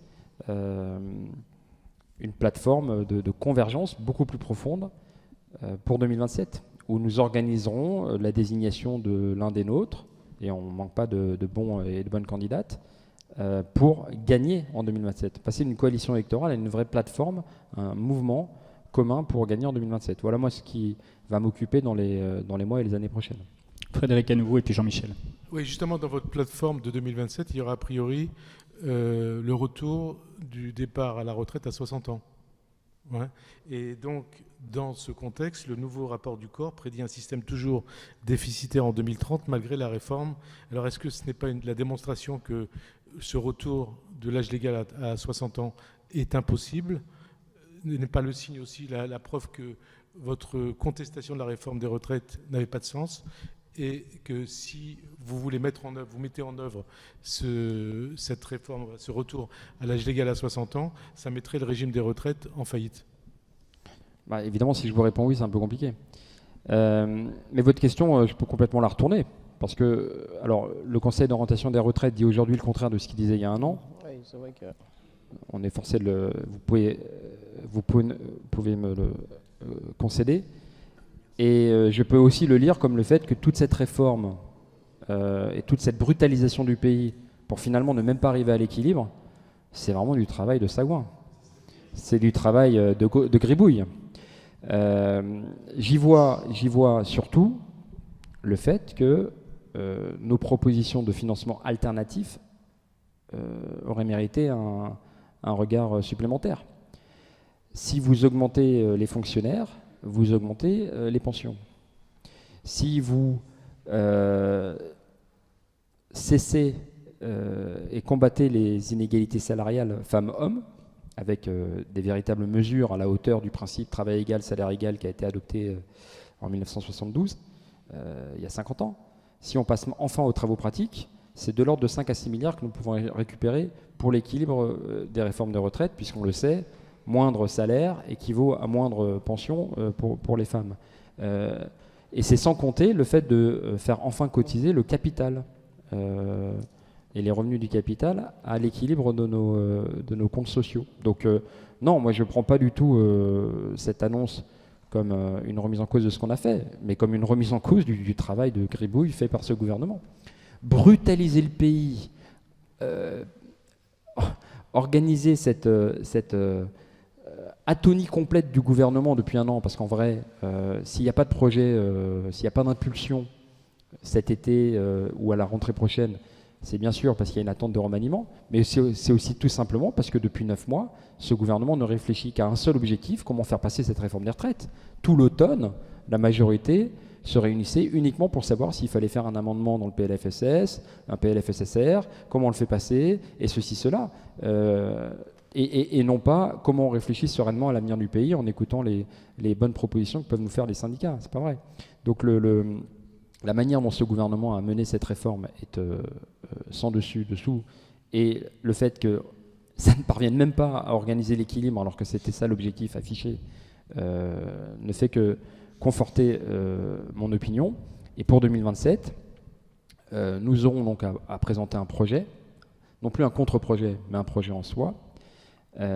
Une plateforme de convergence beaucoup plus profonde pour 2027, où nous organiserons la désignation de l'un des nôtres, et on ne manque pas de bons et de bonnes candidates, pour gagner en 2027. Passer d'une coalition électorale à une vraie plateforme, un mouvement commun pour gagner en 2027. Voilà moi ce qui va m'occuper dans les mois et les années prochaines.
Frédéric à nouveau et puis Jean-Michel.
Oui, justement, dans votre plateforme de 2027, il y aura a priori le retour du départ à la retraite à 60 ans. Ouais. Et donc, dans ce contexte, le nouveau rapport du corps prédit un système toujours déficitaire en 2030 malgré la réforme. Alors, est-ce que ce n'est pas la démonstration que ce retour de l'âge légal à 60 ans est impossible? N'est pas le signe aussi, la preuve que votre contestation de la réforme des retraites n'avait pas de sens, et que si vous voulez vous mettez en œuvre cette réforme, ce retour à l'âge légal à 60 ans, ça mettrait le régime des retraites en faillite?
Évidemment, si je vous réponds oui, c'est un peu compliqué. Mais votre question, je peux complètement la retourner. Parce que alors, le Conseil d'orientation des retraites dit aujourd'hui le contraire de ce qu'il disait il y a un an.
Oui, c'est vrai que...
On est forcé de le... Vous pouvez me le concéder. Et je peux aussi le lire comme le fait que toute cette réforme et toute cette brutalisation du pays pour finalement ne même pas arriver à l'équilibre, c'est vraiment du travail de sagouin. C'est du travail de gribouille. J'y vois surtout le fait que nos propositions de financement alternatif auraient mérité un regard supplémentaire. Si vous augmentez les fonctionnaires, vous augmentez les pensions. Si vous cessez et combattez les inégalités salariales femmes-hommes, avec des véritables mesures à la hauteur du principe travail égal, salaire égal qui a été adopté en 1972, il y a 50 ans. Si on passe enfin aux travaux pratiques, c'est de l'ordre de 5 à 6 milliards que nous pouvons récupérer pour l'équilibre des réformes de retraite, puisqu'on le sait, moindre salaire équivaut à moindre pension pour les femmes. Et c'est sans compter le fait de faire enfin cotiser le capital et les revenus du capital à l'équilibre de nos comptes sociaux. Donc non, moi je ne prends pas du tout cette annonce comme une remise en cause de ce qu'on a fait, mais comme une remise en cause du travail de gribouille fait par ce gouvernement. Brutaliser le pays, organiser cette atonie complète du gouvernement depuis un an, parce qu'en vrai, s'il n'y a pas de projet, s'il n'y a pas d'impulsion cet été ou à la rentrée prochaine, c'est bien sûr parce qu'il y a une attente de remaniement, mais c'est aussi tout simplement parce que depuis 9 mois, ce gouvernement ne réfléchit qu'à un seul objectif, comment faire passer cette réforme des retraites. Tout l'automne, la majorité se réunissait uniquement pour savoir s'il fallait faire un amendement dans le PLFSS, un PLFSSR, comment on le fait passer, et ceci, cela. Et non pas comment on réfléchit sereinement à l'avenir du pays en écoutant les bonnes propositions que peuvent nous faire les syndicats. C'est pas vrai. Donc la manière dont ce gouvernement a mené cette réforme est sans dessus, dessous, et le fait que ça ne parvienne même pas à organiser l'équilibre alors que c'était ça l'objectif affiché ne fait que conforter mon opinion. Et pour 2027, nous aurons donc à présenter un projet, non plus un contre-projet, mais un projet en soi.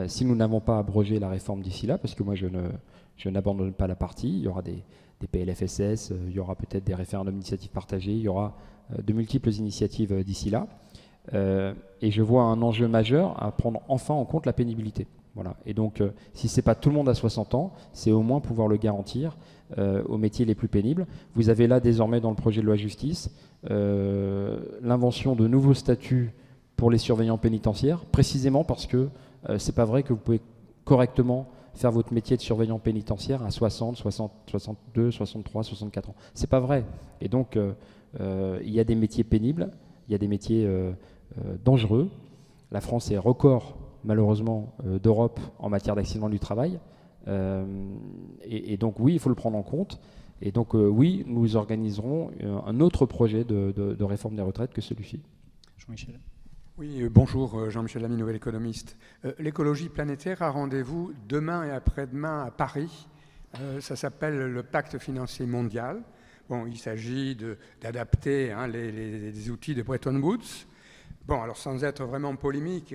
Si nous n'avons pas abrogé la réforme d'ici là, parce que moi je n'abandonne pas la partie, il y aura des PLFSS, il y aura peut-être des référendums d'initiative partagée, il y aura de multiples initiatives d'ici là. Et je vois un enjeu majeur à prendre enfin en compte la pénibilité. Voilà. Et donc, si ce n'est pas tout le monde à 60 ans, c'est au moins pouvoir le garantir aux métiers les plus pénibles. Vous avez là désormais dans le projet de loi justice l'invention de nouveaux statuts pour les surveillants pénitentiaires, précisément parce que c'est pas vrai que vous pouvez correctement faire votre métier de surveillant pénitentiaire à 60, 62, 63, 64 ans. C'est pas vrai. Et donc, il y a des métiers pénibles, il y a des métiers dangereux. La France est record, malheureusement, d'Europe en matière d'accident du travail. Et donc, oui, il faut le prendre en compte. Et donc, oui, nous organiserons un autre projet de réforme des retraites que celui-ci.
Jean-Michel.
Oui, bonjour, Jean-Michel Lamy, nouvel économiste. L'écologie planétaire a rendez-vous demain et après-demain à Paris. Ça s'appelle le Pacte financier mondial. Bon, il s'agit d'adapter les outils de Bretton Woods. Bon, alors sans être vraiment polémique,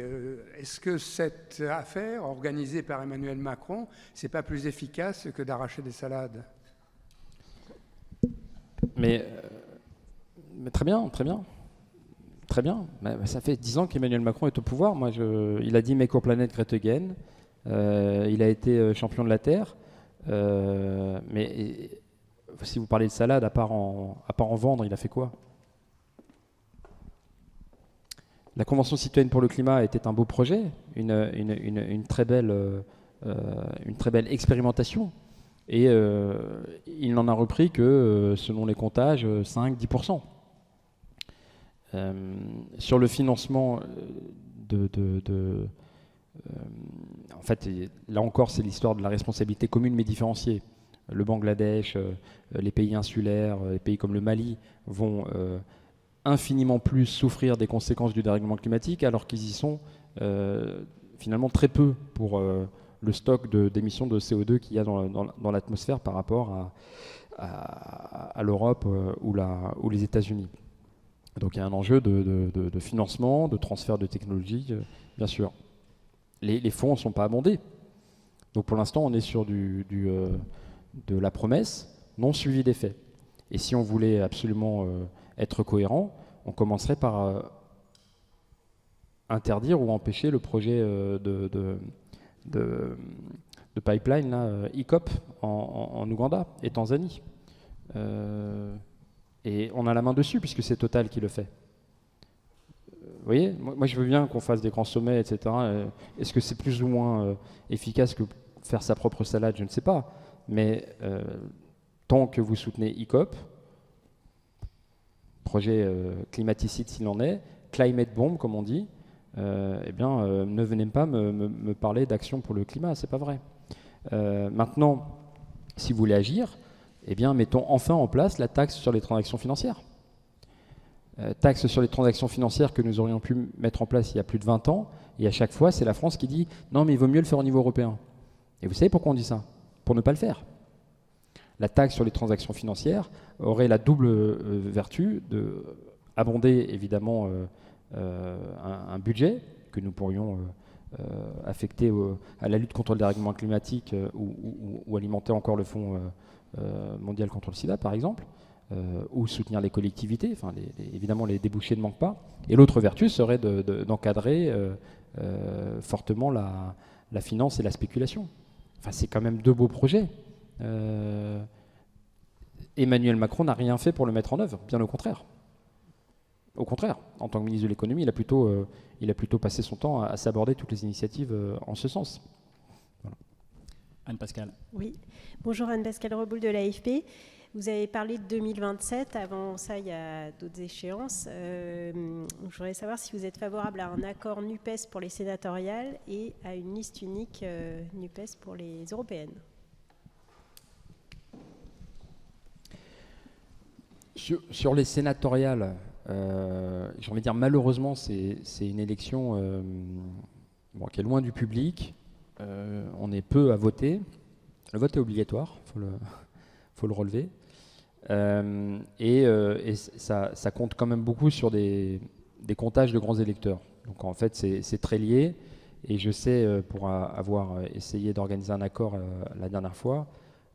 est-ce que cette affaire organisée par Emmanuel Macron, c'est pas plus efficace que d'arracher des salades ?
Mais très bien, très bien. Très bien. Ça fait 10 ans qu'Emmanuel Macron est au pouvoir. Moi, il a dit Make our planet great again. Il a été champion de la Terre. Mais si vous parlez de salade, à part en vendre, il a fait quoi ? La Convention citoyenne pour le climat était un beau projet, une très belle expérimentation. Et il n'en a repris que, selon les comptages, 5-10%. Sur le financement en fait, là encore, c'est l'histoire de la responsabilité commune mais différenciée. Le Bangladesh, les pays insulaires, les pays comme le Mali vont infiniment plus souffrir des conséquences du dérèglement climatique alors qu'ils y sont finalement très peu pour le stock d'émissions de CO2 qu'il y a dans l'atmosphère par rapport à l'Europe ou les États-Unis. Donc il y a un enjeu de financement, de transfert de technologie, bien sûr. Les fonds ne sont pas abondés. Donc pour l'instant, on est sur de la promesse non suivie des faits. Et si on voulait absolument être cohérent, on commencerait par interdire ou empêcher le projet de pipeline là, ICOP en Ouganda et Tanzanie. Et on a la main dessus puisque c'est Total qui le fait. Vous voyez, moi je veux bien qu'on fasse des grands sommets, etc. Est-ce que c'est plus ou moins efficace que faire sa propre salade? Je ne sais pas. Mais tant que vous soutenez ICOP, projet climaticide s'il en est, climate bomb comme on dit, eh bien ne venez pas me parler d'action pour le climat, c'est pas vrai. Maintenant, si vous voulez agir, eh bien mettons enfin en place la taxe sur les transactions financières. Taxe sur les transactions financières que nous aurions pu mettre en place il y a plus de 20 ans, et à chaque fois c'est la France qui dit non mais il vaut mieux le faire au niveau européen. Et vous savez pourquoi on dit ça? Pour ne pas le faire. La taxe sur les transactions financières aurait la double vertu de abonder évidemment un budget que nous pourrions affecter à la lutte contre le dérèglement climatique ou alimenter encore le Fonds mondial contre le sida par exemple, ou soutenir les collectivités, enfin, évidemment les débouchés ne manquent pas. Et l'autre vertu serait d'encadrer fortement la finance et la spéculation. Enfin, c'est quand même deux beaux projets. Emmanuel Macron n'a rien fait pour le mettre en œuvre, bien au contraire. Au contraire, en tant que ministre de l'économie, il a plutôt passé son temps à s'aborder toutes les initiatives en ce sens. Voilà.
Anne-Pascale.
Oui, bonjour Anne-Pascale Reboul de l'AFP. Vous avez parlé de 2027, avant ça il y a d'autres échéances. Je voudrais savoir si vous êtes favorable à un accord NUPES pour les sénatoriales et à une liste unique NUPES pour les européennes.
Sur les sénatoriales, j'ai envie de dire malheureusement c'est une élection qui est loin du public. On est peu à voter. Le vote est obligatoire, faut le relever. Et ça compte quand même beaucoup sur des comptages de grands électeurs. Donc en fait c'est très lié. Et je sais, pour avoir essayé d'organiser un accord la dernière fois,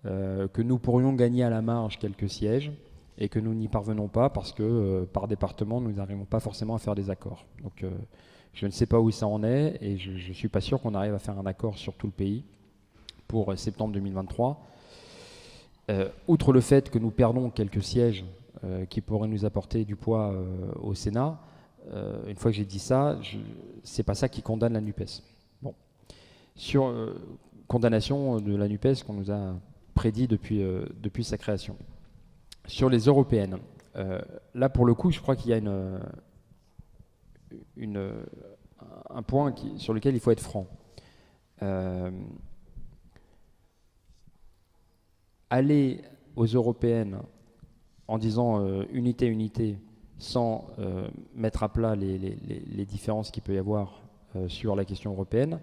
que nous pourrions gagner à la marge quelques sièges et que nous n'y parvenons pas parce que par département nous n'arrivons pas forcément à faire des accords. Donc je ne sais pas où ça en est et je ne suis pas sûr qu'on arrive à faire un accord sur tout le pays pour septembre 2023. Outre le fait que nous perdons quelques sièges qui pourraient nous apporter du poids au Sénat, une fois que j'ai dit ça, c'est pas ça qui condamne la NUPES. Bon. Sur condamnation de la NUPES qu'on nous a prédit depuis sa création. Sur les européennes, là pour le coup, je crois qu'il y a un point sur lequel il faut être franc. Aller aux européennes en disant unité, sans mettre à plat les différences qu'il peut y avoir sur la question européenne,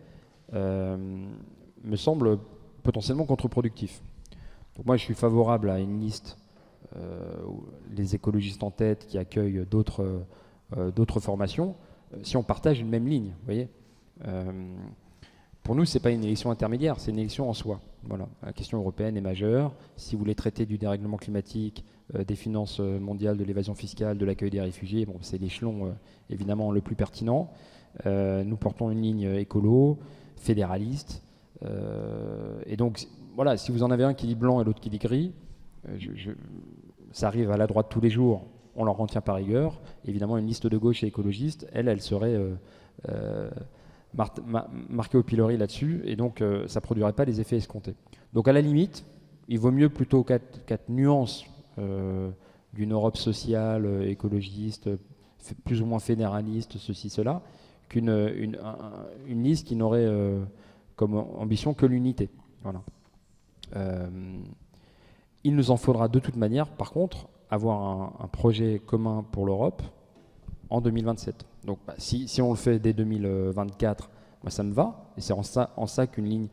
me semble potentiellement contre-productif. Donc moi, je suis favorable à une liste, les écologistes en tête, qui accueillent d'autres formations, si on partage une même ligne, vous voyez. Pour nous, ce n'est pas une élection intermédiaire, c'est une élection en soi. Voilà. La question européenne est majeure. Si vous voulez traiter du dérèglement climatique, des finances mondiales, de l'évasion fiscale, de l'accueil des réfugiés, bon, c'est l'échelon évidemment le plus pertinent. Nous portons une ligne écolo, fédéraliste. Et donc, voilà, si vous en avez un qui dit blanc et l'autre qui dit gris, ça arrive à la droite tous les jours, on l'en retient par rigueur. Évidemment, une liste de gauche et écologiste, elle serait marquée au pilori là-dessus, et donc ça ne produirait pas les effets escomptés. Donc à la limite, il vaut mieux plutôt quatre nuances d'une Europe sociale, écologiste, plus ou moins fédéraliste, ceci, cela, qu'une liste qui n'aurait comme ambition que l'unité. Voilà. Il nous en faudra de toute manière, par contre, avoir un projet commun pour l'Europe en 2027. Donc si on le fait dès 2024, ça me va. Et c'est en ça qu'une ligne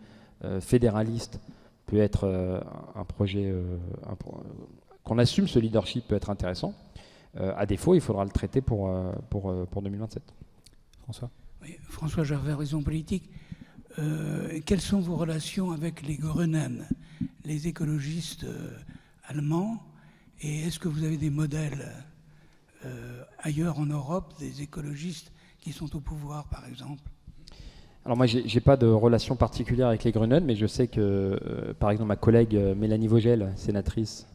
fédéraliste peut être un projet qu'on assume ce leadership peut être intéressant. À défaut, il faudra le traiter pour 2027.
François.
Oui, François Gervais, Horizon Politique. Quelles sont vos relations avec les Grünen, les écologistes allemands, et est-ce que vous avez des modèles ailleurs en Europe, des écologistes qui sont au pouvoir, par exemple?
Alors moi, j'ai pas de relation particulière avec les Grünen, mais je sais que, par exemple, ma collègue Mélanie Vogel, sénatrice,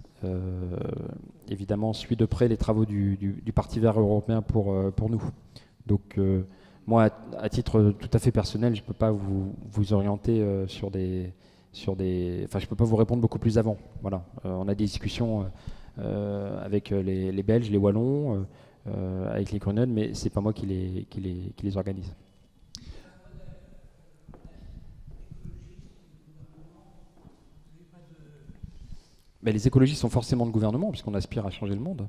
évidemment, suit de près les travaux du Parti vert européen pour nous. Donc, moi, à titre tout à fait personnel, je ne peux pas vous orienter sur des... Enfin, je ne peux pas vous répondre beaucoup plus avant. Voilà. On a des discussions avec les Belges, les Wallons, avec les Grünen, mais ce n'est pas moi qui les organise. Mais les écologistes sont forcément le gouvernement, puisqu'on aspire à changer le monde.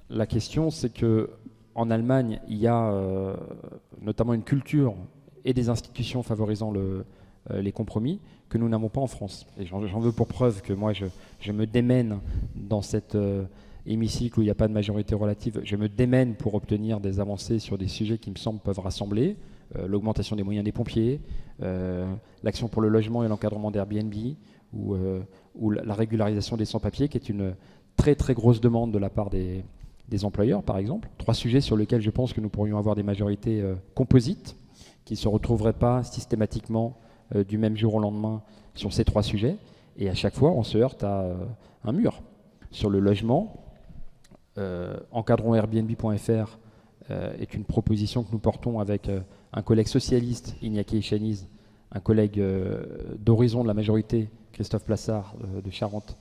La question, c'est que en Allemagne, il y a notamment une culture et des institutions favorisant les compromis que nous n'avons pas en France. Et j'en veux pour preuve que moi, je me démène dans cet hémicycle où il n'y a pas de majorité relative. Je me démène pour obtenir des avancées sur des sujets qui me semblent peuvent rassembler. L'augmentation des moyens des pompiers, l'action pour le logement et l'encadrement d'Airbnb, ou la régularisation des sans-papiers, qui est une très très grosse demande de la part des employeurs, par exemple. 3 sujets sur lesquels je pense que nous pourrions avoir des majorités composites, qui ne se retrouveraient pas systématiquement du même jour au lendemain sur ces 3 sujets. Et à chaque fois, on se heurte à un mur. Sur le logement, encadronsairbnb.fr est une proposition que nous portons avec un collègue socialiste, Iñaki Echeniz, un collègue d'Horizon de la majorité, Christophe Plassard de Charente,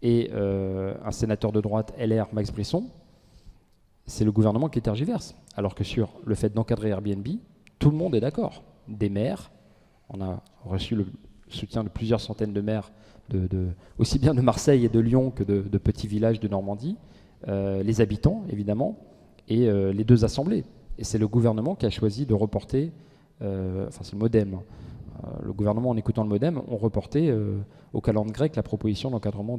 et un sénateur de droite, LR, Max Brisson. C'est le gouvernement qui tergiverse. Alors que sur le fait d'encadrer Airbnb, tout le monde est d'accord. Des maires, on a reçu le soutien de plusieurs centaines de maires, aussi bien de Marseille et de Lyon que de petits villages de Normandie, les habitants, évidemment, et les 2 assemblées. Et c'est le gouvernement qui a choisi de reporter, enfin c'est le MoDem, le gouvernement, en écoutant le MoDem, ont reporté au calendrier grec la proposition d'encadrement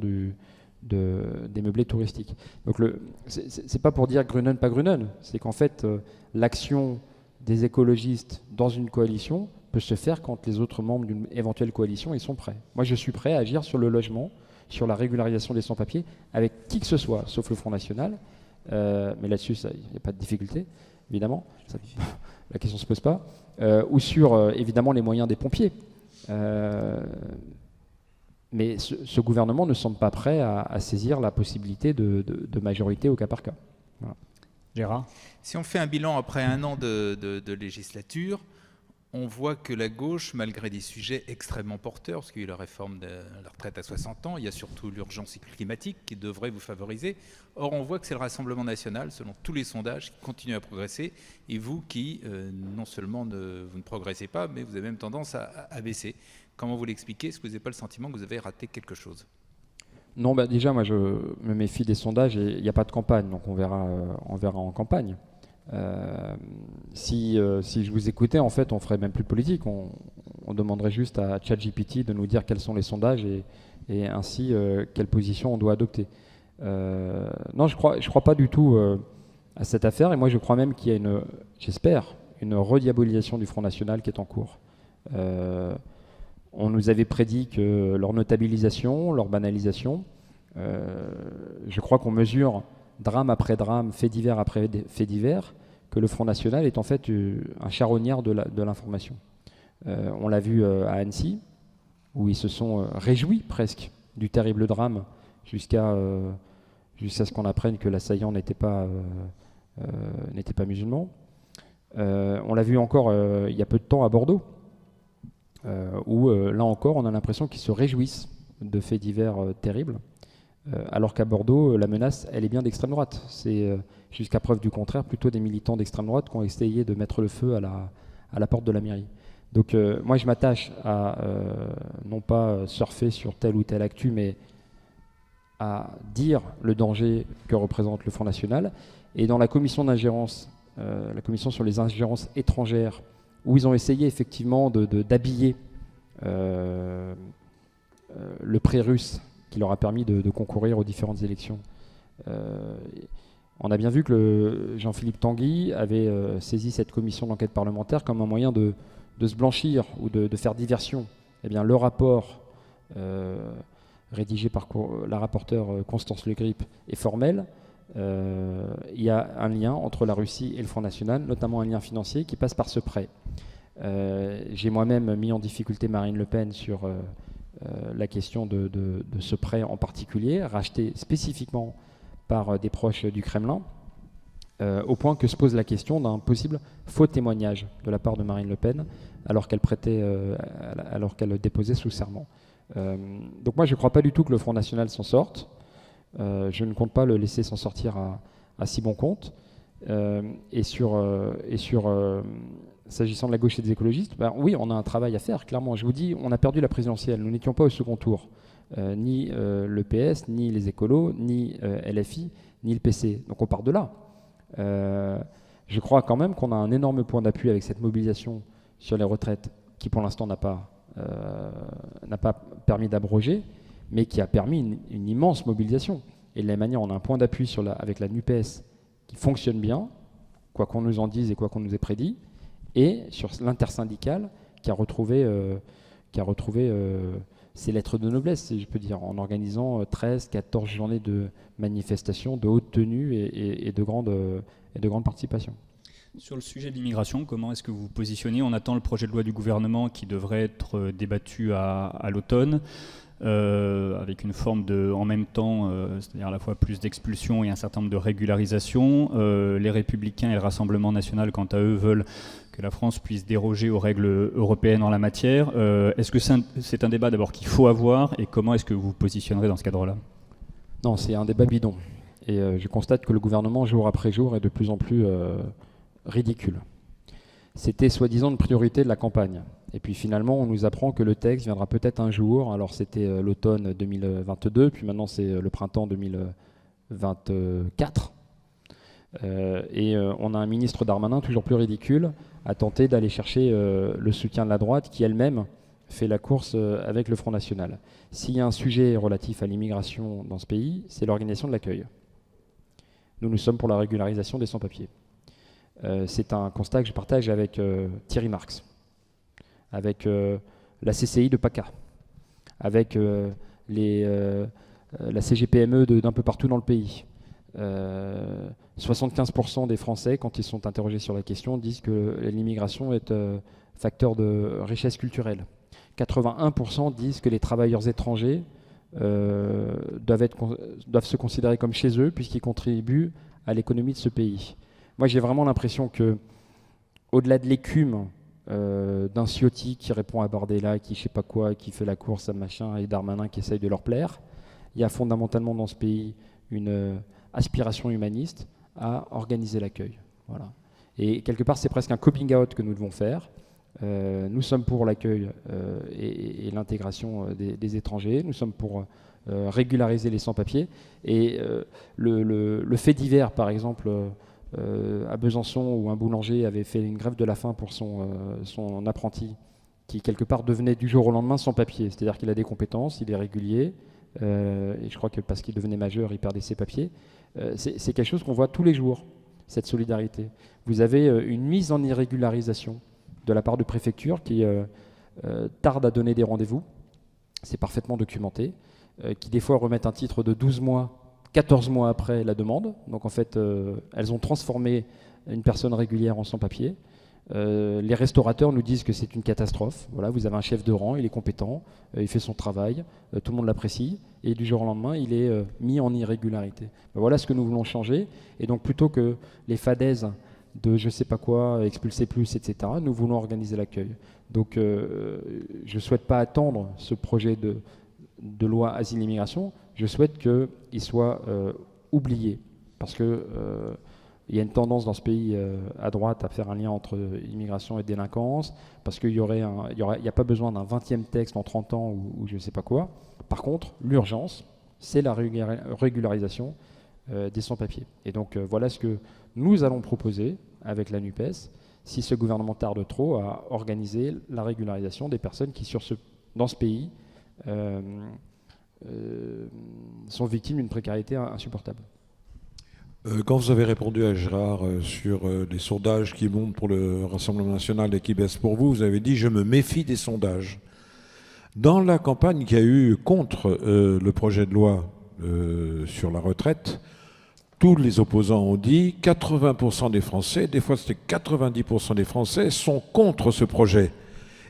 des meublés touristiques. Donc c'est pas pour dire Grünen, pas Grünen, c'est qu'en fait l'action des écologistes dans une coalition peut se faire quand les autres membres d'une éventuelle coalition ils sont prêts. Moi je suis prêt à agir sur le logement, sur la régularisation des sans-papiers, avec qui que ce soit, sauf le Front National, mais là-dessus il n'y a pas de difficulté, évidemment, la question ne se pose pas, ou sur évidemment les moyens des pompiers. Mais ce gouvernement ne semble pas prêt à saisir la possibilité de majorité au cas par cas. Voilà.
Gérard ?
Si on fait un bilan après 1 an de législature, on voit que la gauche, malgré des sujets extrêmement porteurs, parce qu'il y a eu la réforme de la retraite à 60 ans, il y a surtout l'urgence climatique qui devrait vous favoriser. Or, on voit que c'est le Rassemblement national, selon tous les sondages, qui continue à progresser, et vous qui, non seulement vous ne progressez pas, mais vous avez même tendance à baisser. Comment vous l'expliquez? Est-ce que vous n'avez pas le sentiment que vous avez raté quelque chose?
Non, déjà, moi, je me méfie des sondages et il n'y a pas de campagne, donc on verra en campagne. Si je vous écoutais, en fait, on ferait même plus de politique. On demanderait juste à ChatGPT de nous dire quels sont les sondages et ainsi quelle position on doit adopter. Non, je crois pas du tout à cette affaire, et moi je crois même qu'il y a j'espère, une rediabolisation du Front National qui est en cours. On nous avait prédit que leur notabilisation, leur banalisation, je crois qu'on mesure drame après drame, fait divers après fait divers, que le Front National est en fait un charognard de l'information. On l'a vu à Annecy, où ils se sont réjouis presque du terrible drame jusqu'à ce qu'on apprenne que l'assaillant n'était pas musulman. On l'a vu encore il y a peu de temps à Bordeaux, où là encore on a l'impression qu'ils se réjouissent de faits divers terribles, alors qu'à Bordeaux la menace elle est bien d'extrême droite. C'est jusqu'à preuve du contraire plutôt des militants d'extrême droite qui ont essayé de mettre le feu à la porte de la mairie. Donc moi je m'attache à non pas surfer sur telle ou telle actu, mais à dire le danger que représente le Front National. Et dans la commission d'ingérence, la commission sur les ingérences étrangères, où ils ont essayé effectivement d'habiller le prêt russe qui leur a permis de concourir aux différentes élections. On a bien vu que Jean-Philippe Tanguy avait saisi cette commission d'enquête parlementaire comme un moyen de se blanchir ou de faire diversion. Eh bien, le rapport rédigé par la rapporteure Constance Le Grip est formel. Il y a un lien entre la Russie et le Front National, notamment un lien financier qui passe par ce prêt. J'ai moi-même mis en difficulté Marine Le Pen sur la question de ce prêt en particulier, racheté spécifiquement par des proches du Kremlin, au point que se pose la question d'un possible faux témoignage de la part de Marine Le Pen alors qu'elle déposait sous serment. Donc moi je ne crois pas du tout que le Front National s'en sorte. Je ne compte pas le laisser s'en sortir à si bon compte. S'agissant de la gauche et des écologistes, ben oui, on a un travail à faire, clairement. Je vous dis, on a perdu la présidentielle. Nous n'étions pas au second tour. Ni le PS, ni les écolos, ni LFI, ni le PC. Donc on part de là. Je crois quand même qu'on a un énorme point d'appui avec cette mobilisation sur les retraites, qui pour l'instant n'a pas permis d'abroger, mais qui a permis une immense mobilisation. Et de la même manière, on a un point d'appui avec la NUPES qui fonctionne bien, quoi qu'on nous en dise et quoi qu'on nous ait prédit, et sur l'intersyndicale qui a retrouvé ses lettres de noblesse, si je peux dire, en organisant 13, 14 journées de manifestations, de haute tenue et de grande participation.
Sur le sujet de l'immigration, comment est-ce que vous vous positionnez? On attend le projet de loi du gouvernement qui devrait être débattu à l'automne. Avec une forme en même temps, c'est-à-dire à la fois plus d'expulsion et un certain nombre de régularisation. Les Républicains et le Rassemblement national, quant à eux, veulent que la France puisse déroger aux règles européennes en la matière. Est-ce que c'est un débat d'abord qu'il faut avoir, et comment est-ce que vous vous positionnerez dans ce cadre-là?
Non, c'est un débat bidon. Et je constate que le gouvernement, jour après jour, est de plus en plus ridicule. C'était soi-disant une priorité de la campagne. Et puis finalement, on nous apprend que le texte viendra peut-être un jour. Alors c'était l'automne 2022, puis maintenant c'est le printemps 2024. On a un ministre Darmanin toujours plus ridicule à tenter d'aller chercher le soutien de la droite qui elle-même fait la course avec le Front National. S'il y a un sujet relatif à l'immigration dans ce pays, c'est l'organisation de l'accueil. Nous sommes pour la régularisation des sans-papiers. C'est un constat que je partage avec Thierry Marx, avec la CCI de PACA, avec la CGPME d'un peu partout dans le pays. 75% des Français, quand ils sont interrogés sur la question, disent que l'immigration est facteur de richesse culturelle. 81% disent que les travailleurs étrangers doivent se considérer comme chez eux puisqu'ils contribuent à l'économie de ce pays. Moi, j'ai vraiment l'impression que, au-delà de l'écume d'un Ciotti qui répond à Bardella, qui je sais pas quoi, qui fait la course à machin, et Darmanin qui essaye de leur plaire, il y a fondamentalement dans ce pays une aspiration humaniste à organiser l'accueil. Voilà. Et quelque part, c'est presque un coming out que nous devons faire. Nous sommes pour l'accueil et l'intégration des étrangers. Nous sommes pour régulariser les sans-papiers. Et le fait divers, par exemple, à Besançon, où un boulanger avait fait une grève de la faim pour son apprenti, qui quelque part devenait du jour au lendemain sans papier. C'est-à-dire qu'il a des compétences, il est régulier, et je crois que parce qu'il devenait majeur, il perdait ses papiers. C'est quelque chose qu'on voit tous les jours, cette solidarité. Vous avez une mise en irrégularisation de la part de préfectures qui tardent à donner des rendez-vous, c'est parfaitement documenté, qui des fois remettent un titre de 12 mois, 14 mois après la demande. Donc en fait, elles ont transformé une personne régulière en sans-papier. Les restaurateurs nous disent que c'est une catastrophe. Voilà, vous avez un chef de rang, il est compétent, il fait son travail, tout le monde l'apprécie, et du jour au lendemain, il est mis en irrégularité. Voilà ce que nous voulons changer. Et donc plutôt que les fadaises de je sais pas quoi, expulser plus, etc., nous voulons organiser l'accueil. Donc je ne souhaite pas attendre ce projet de loi asile-immigration, je souhaite qu'il soit oublié, parce que il y a une tendance dans ce pays à droite à faire un lien entre immigration et délinquance, parce qu'il n'y a pas besoin d'un 20e texte en 30 ans ou je ne sais pas quoi. Par contre, l'urgence, c'est la régularisation des sans-papiers. Et donc voilà ce que nous allons proposer avec la NUPES, si ce gouvernement tarde trop, à organiser la régularisation des personnes qui, sur ce dans ce pays sont victimes d'une précarité insupportable.
Quand vous avez répondu à Gérard sur les sondages qui montent pour le Rassemblement national et qui baissent pour vous, vous avez dit « je me méfie des sondages ». Dans la campagne qu'il y a eu contre le projet de loi sur la retraite, tous les opposants ont dit 80% des Français, des fois c'était 90% des Français, sont contre ce projet.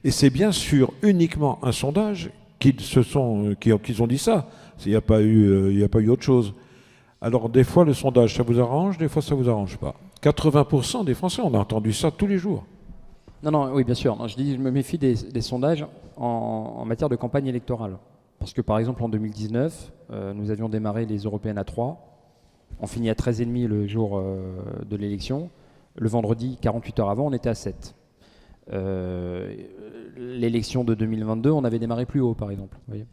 Et c'est bien sûr uniquement un sondage qu'ils ont dit ça. Il n'y a pas eu autre chose. Alors des fois le sondage ça vous arrange, des fois ça vous arrange pas. 80% des Français, on a entendu ça tous les jours.
Non, oui, bien sûr. Non, je me méfie des sondages en matière de campagne électorale. Parce que par exemple en 2019, nous avions démarré les européennes à 3, on finit à 13,5 le jour de l'élection. Le vendredi, 48 heures avant, on était à 7. L'élection de 2022, on avait démarré plus haut, par exemple. Vous voyez.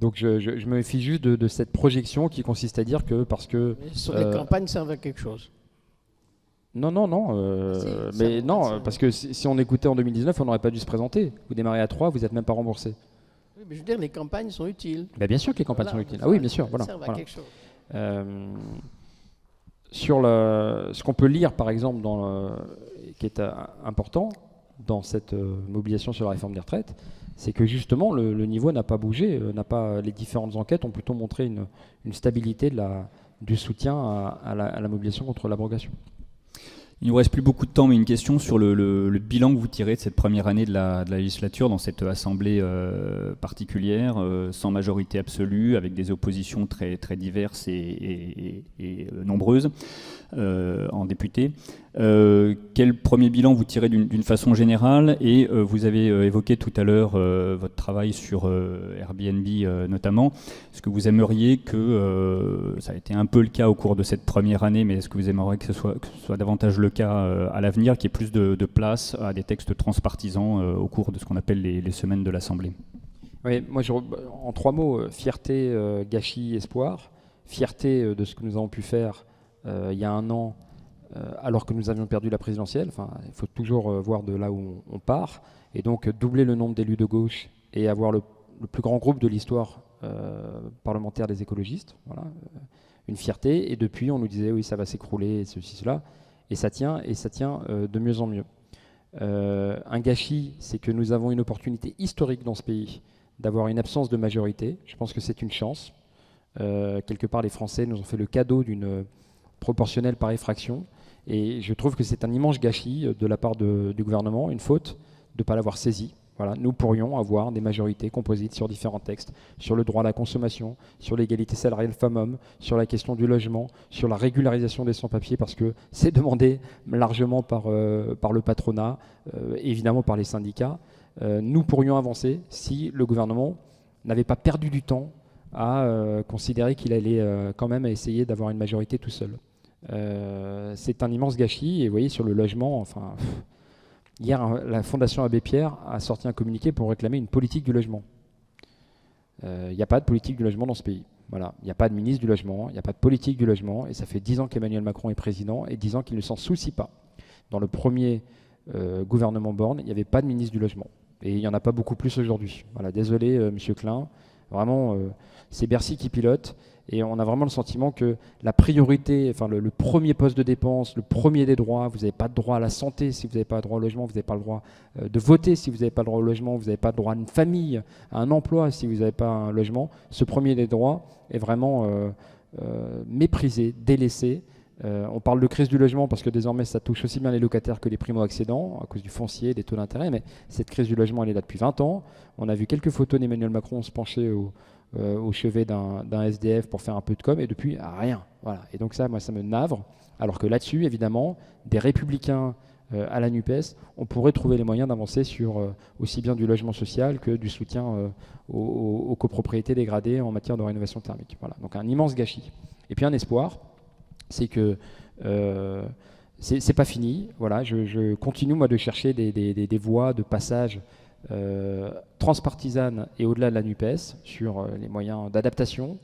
Donc je me méfie juste de cette projection qui consiste à dire que parce que...
Mais sur les campagnes servent à quelque chose.
Non, parce que si on écoutait en 2019, on n'aurait pas dû se présenter. Vous démarrez à 3, vous n'êtes même pas remboursé.
Oui, mais je veux dire, les campagnes sont utiles.
Ben bien sûr que les campagnes sont utiles. Ah oui, bien sûr.
Elles servent à quelque chose.
Sur ce qu'on peut lire, par exemple, qui est important dans cette mobilisation sur la réforme des retraites, c'est que justement le niveau n'a pas bougé, les différentes enquêtes ont plutôt montré une stabilité du soutien à la mobilisation contre l'abrogation.
Il ne nous reste plus beaucoup de temps, mais une question sur le bilan que vous tirez de cette première année de la législature dans cette assemblée particulière, sans majorité absolue, avec des oppositions très, très diverses et nombreuses en députés. Quel premier bilan vous tirez d'une façon générale? Et vous avez évoqué tout à l'heure votre travail sur Airbnb notamment. Est-ce que vous aimeriez que, ça a été un peu le cas au cours de cette première année, mais est-ce que vous aimeriez que ce soit davantage le cas à l'avenir, qu'il y ait plus de place à des textes transpartisans au cours de ce qu'on appelle les semaines de l'Assemblée?
Oui, moi en 3 mots, fierté, gâchis, espoir. Fierté de ce que nous avons pu faire il y a 1 an, alors que nous avions perdu la présidentielle. Enfin, il faut toujours voir de là où on part. Et donc doubler le nombre d'élus de gauche et avoir le plus grand groupe de l'histoire parlementaire des écologistes. Voilà, une fierté. Et depuis, on nous disait oui, ça va s'écrouler, ceci, cela. Et ça tient de mieux en mieux. Un gâchis, c'est que nous avons une opportunité historique dans ce pays d'avoir une absence de majorité. Je pense que c'est une chance. Quelque part, les Français nous ont fait le cadeau d'une proportionnelle par effraction. Et je trouve que c'est un immense gâchis de la part du gouvernement, une faute de ne pas l'avoir saisi. Voilà, nous pourrions avoir des majorités composites sur différents textes, sur le droit à la consommation, sur l'égalité salariale femmes-hommes, sur la question du logement, sur la régularisation des sans-papiers, parce que c'est demandé largement par le patronat, évidemment par les syndicats. Nous pourrions avancer si le gouvernement n'avait pas perdu du temps à considérer qu'il allait quand même essayer d'avoir une majorité tout seul. C'est un immense gâchis, et vous voyez, sur le logement, enfin... Hier, la Fondation Abbé Pierre a sorti un communiqué pour réclamer une politique du logement. Il n'y a pas de politique du logement dans ce pays. Voilà. Il n'y a pas de ministre du logement, il n'y a pas de politique du logement, et ça fait 10 ans qu'Emmanuel Macron est président, et 10 ans qu'il ne s'en soucie pas. Dans le premier gouvernement Borne, il n'y avait pas de ministre du logement. Et il n'y en a pas beaucoup plus aujourd'hui. Voilà. Désolé, Monsieur Klein. Vraiment, c'est Bercy qui pilote. Et on a vraiment le sentiment que la priorité, enfin le premier poste de dépense, le premier des droits, vous n'avez pas de droit à la santé si vous n'avez pas de droit au logement, vous n'avez pas le droit de voter si vous n'avez pas le droit au logement, vous n'avez pas le droit à une famille, à un emploi si vous n'avez pas un logement. Ce premier des droits est vraiment méprisé, délaissé. On parle de crise du logement parce que désormais ça touche aussi bien les locataires que les primo-accédants à cause du foncier, des taux d'intérêt, mais cette crise du logement elle est là depuis 20 ans. On a vu quelques photos d'Emmanuel Macron se pencher au chevet d'un SDF pour faire un peu de com, et depuis, rien. Voilà. Et donc ça, moi, ça me navre. Alors que là-dessus, évidemment, des républicains à la NUPES, on pourrait trouver les moyens d'avancer sur aussi bien du logement social que du soutien aux copropriétés dégradées en matière de rénovation thermique. Voilà. Donc un immense gâchis. Et puis un espoir, c'est que c'est pas fini. Voilà. Je continue, moi, de chercher des voies de passage transpartisane et au-delà de la NUPES sur les moyens d'adaptation.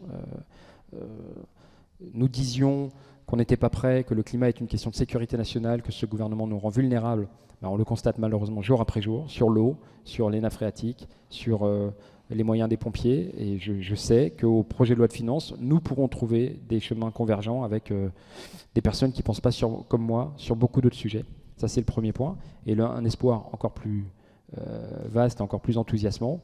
Nous disions qu'on n'était pas prêt, que le climat est une question de sécurité nationale, que ce gouvernement nous rend vulnérables On le constate malheureusement jour après jour, sur l'eau, sur les nappes phréatiques, sur les moyens des pompiers. Et je sais qu'au projet de loi de finances, nous pourrons trouver des chemins convergents avec des personnes qui ne pensent pas comme moi sur beaucoup d'autres sujets. Ça, c'est le premier point. Et là, un espoir encore plus vaste, encore plus enthousiasmant,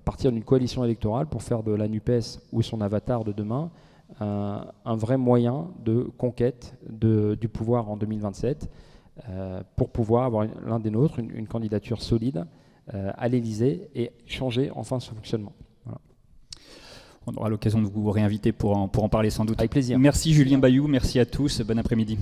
partir d'une coalition électorale pour faire de la NUPES ou son avatar de demain un vrai moyen de conquête du pouvoir en 2027 pour pouvoir avoir l'un des nôtres, une candidature solide à l'Élysée et changer enfin son fonctionnement. Voilà.
On aura l'occasion de vous réinviter pour en parler sans doute.
Avec plaisir.
Merci Julien Bayou, merci à tous, bon après-midi.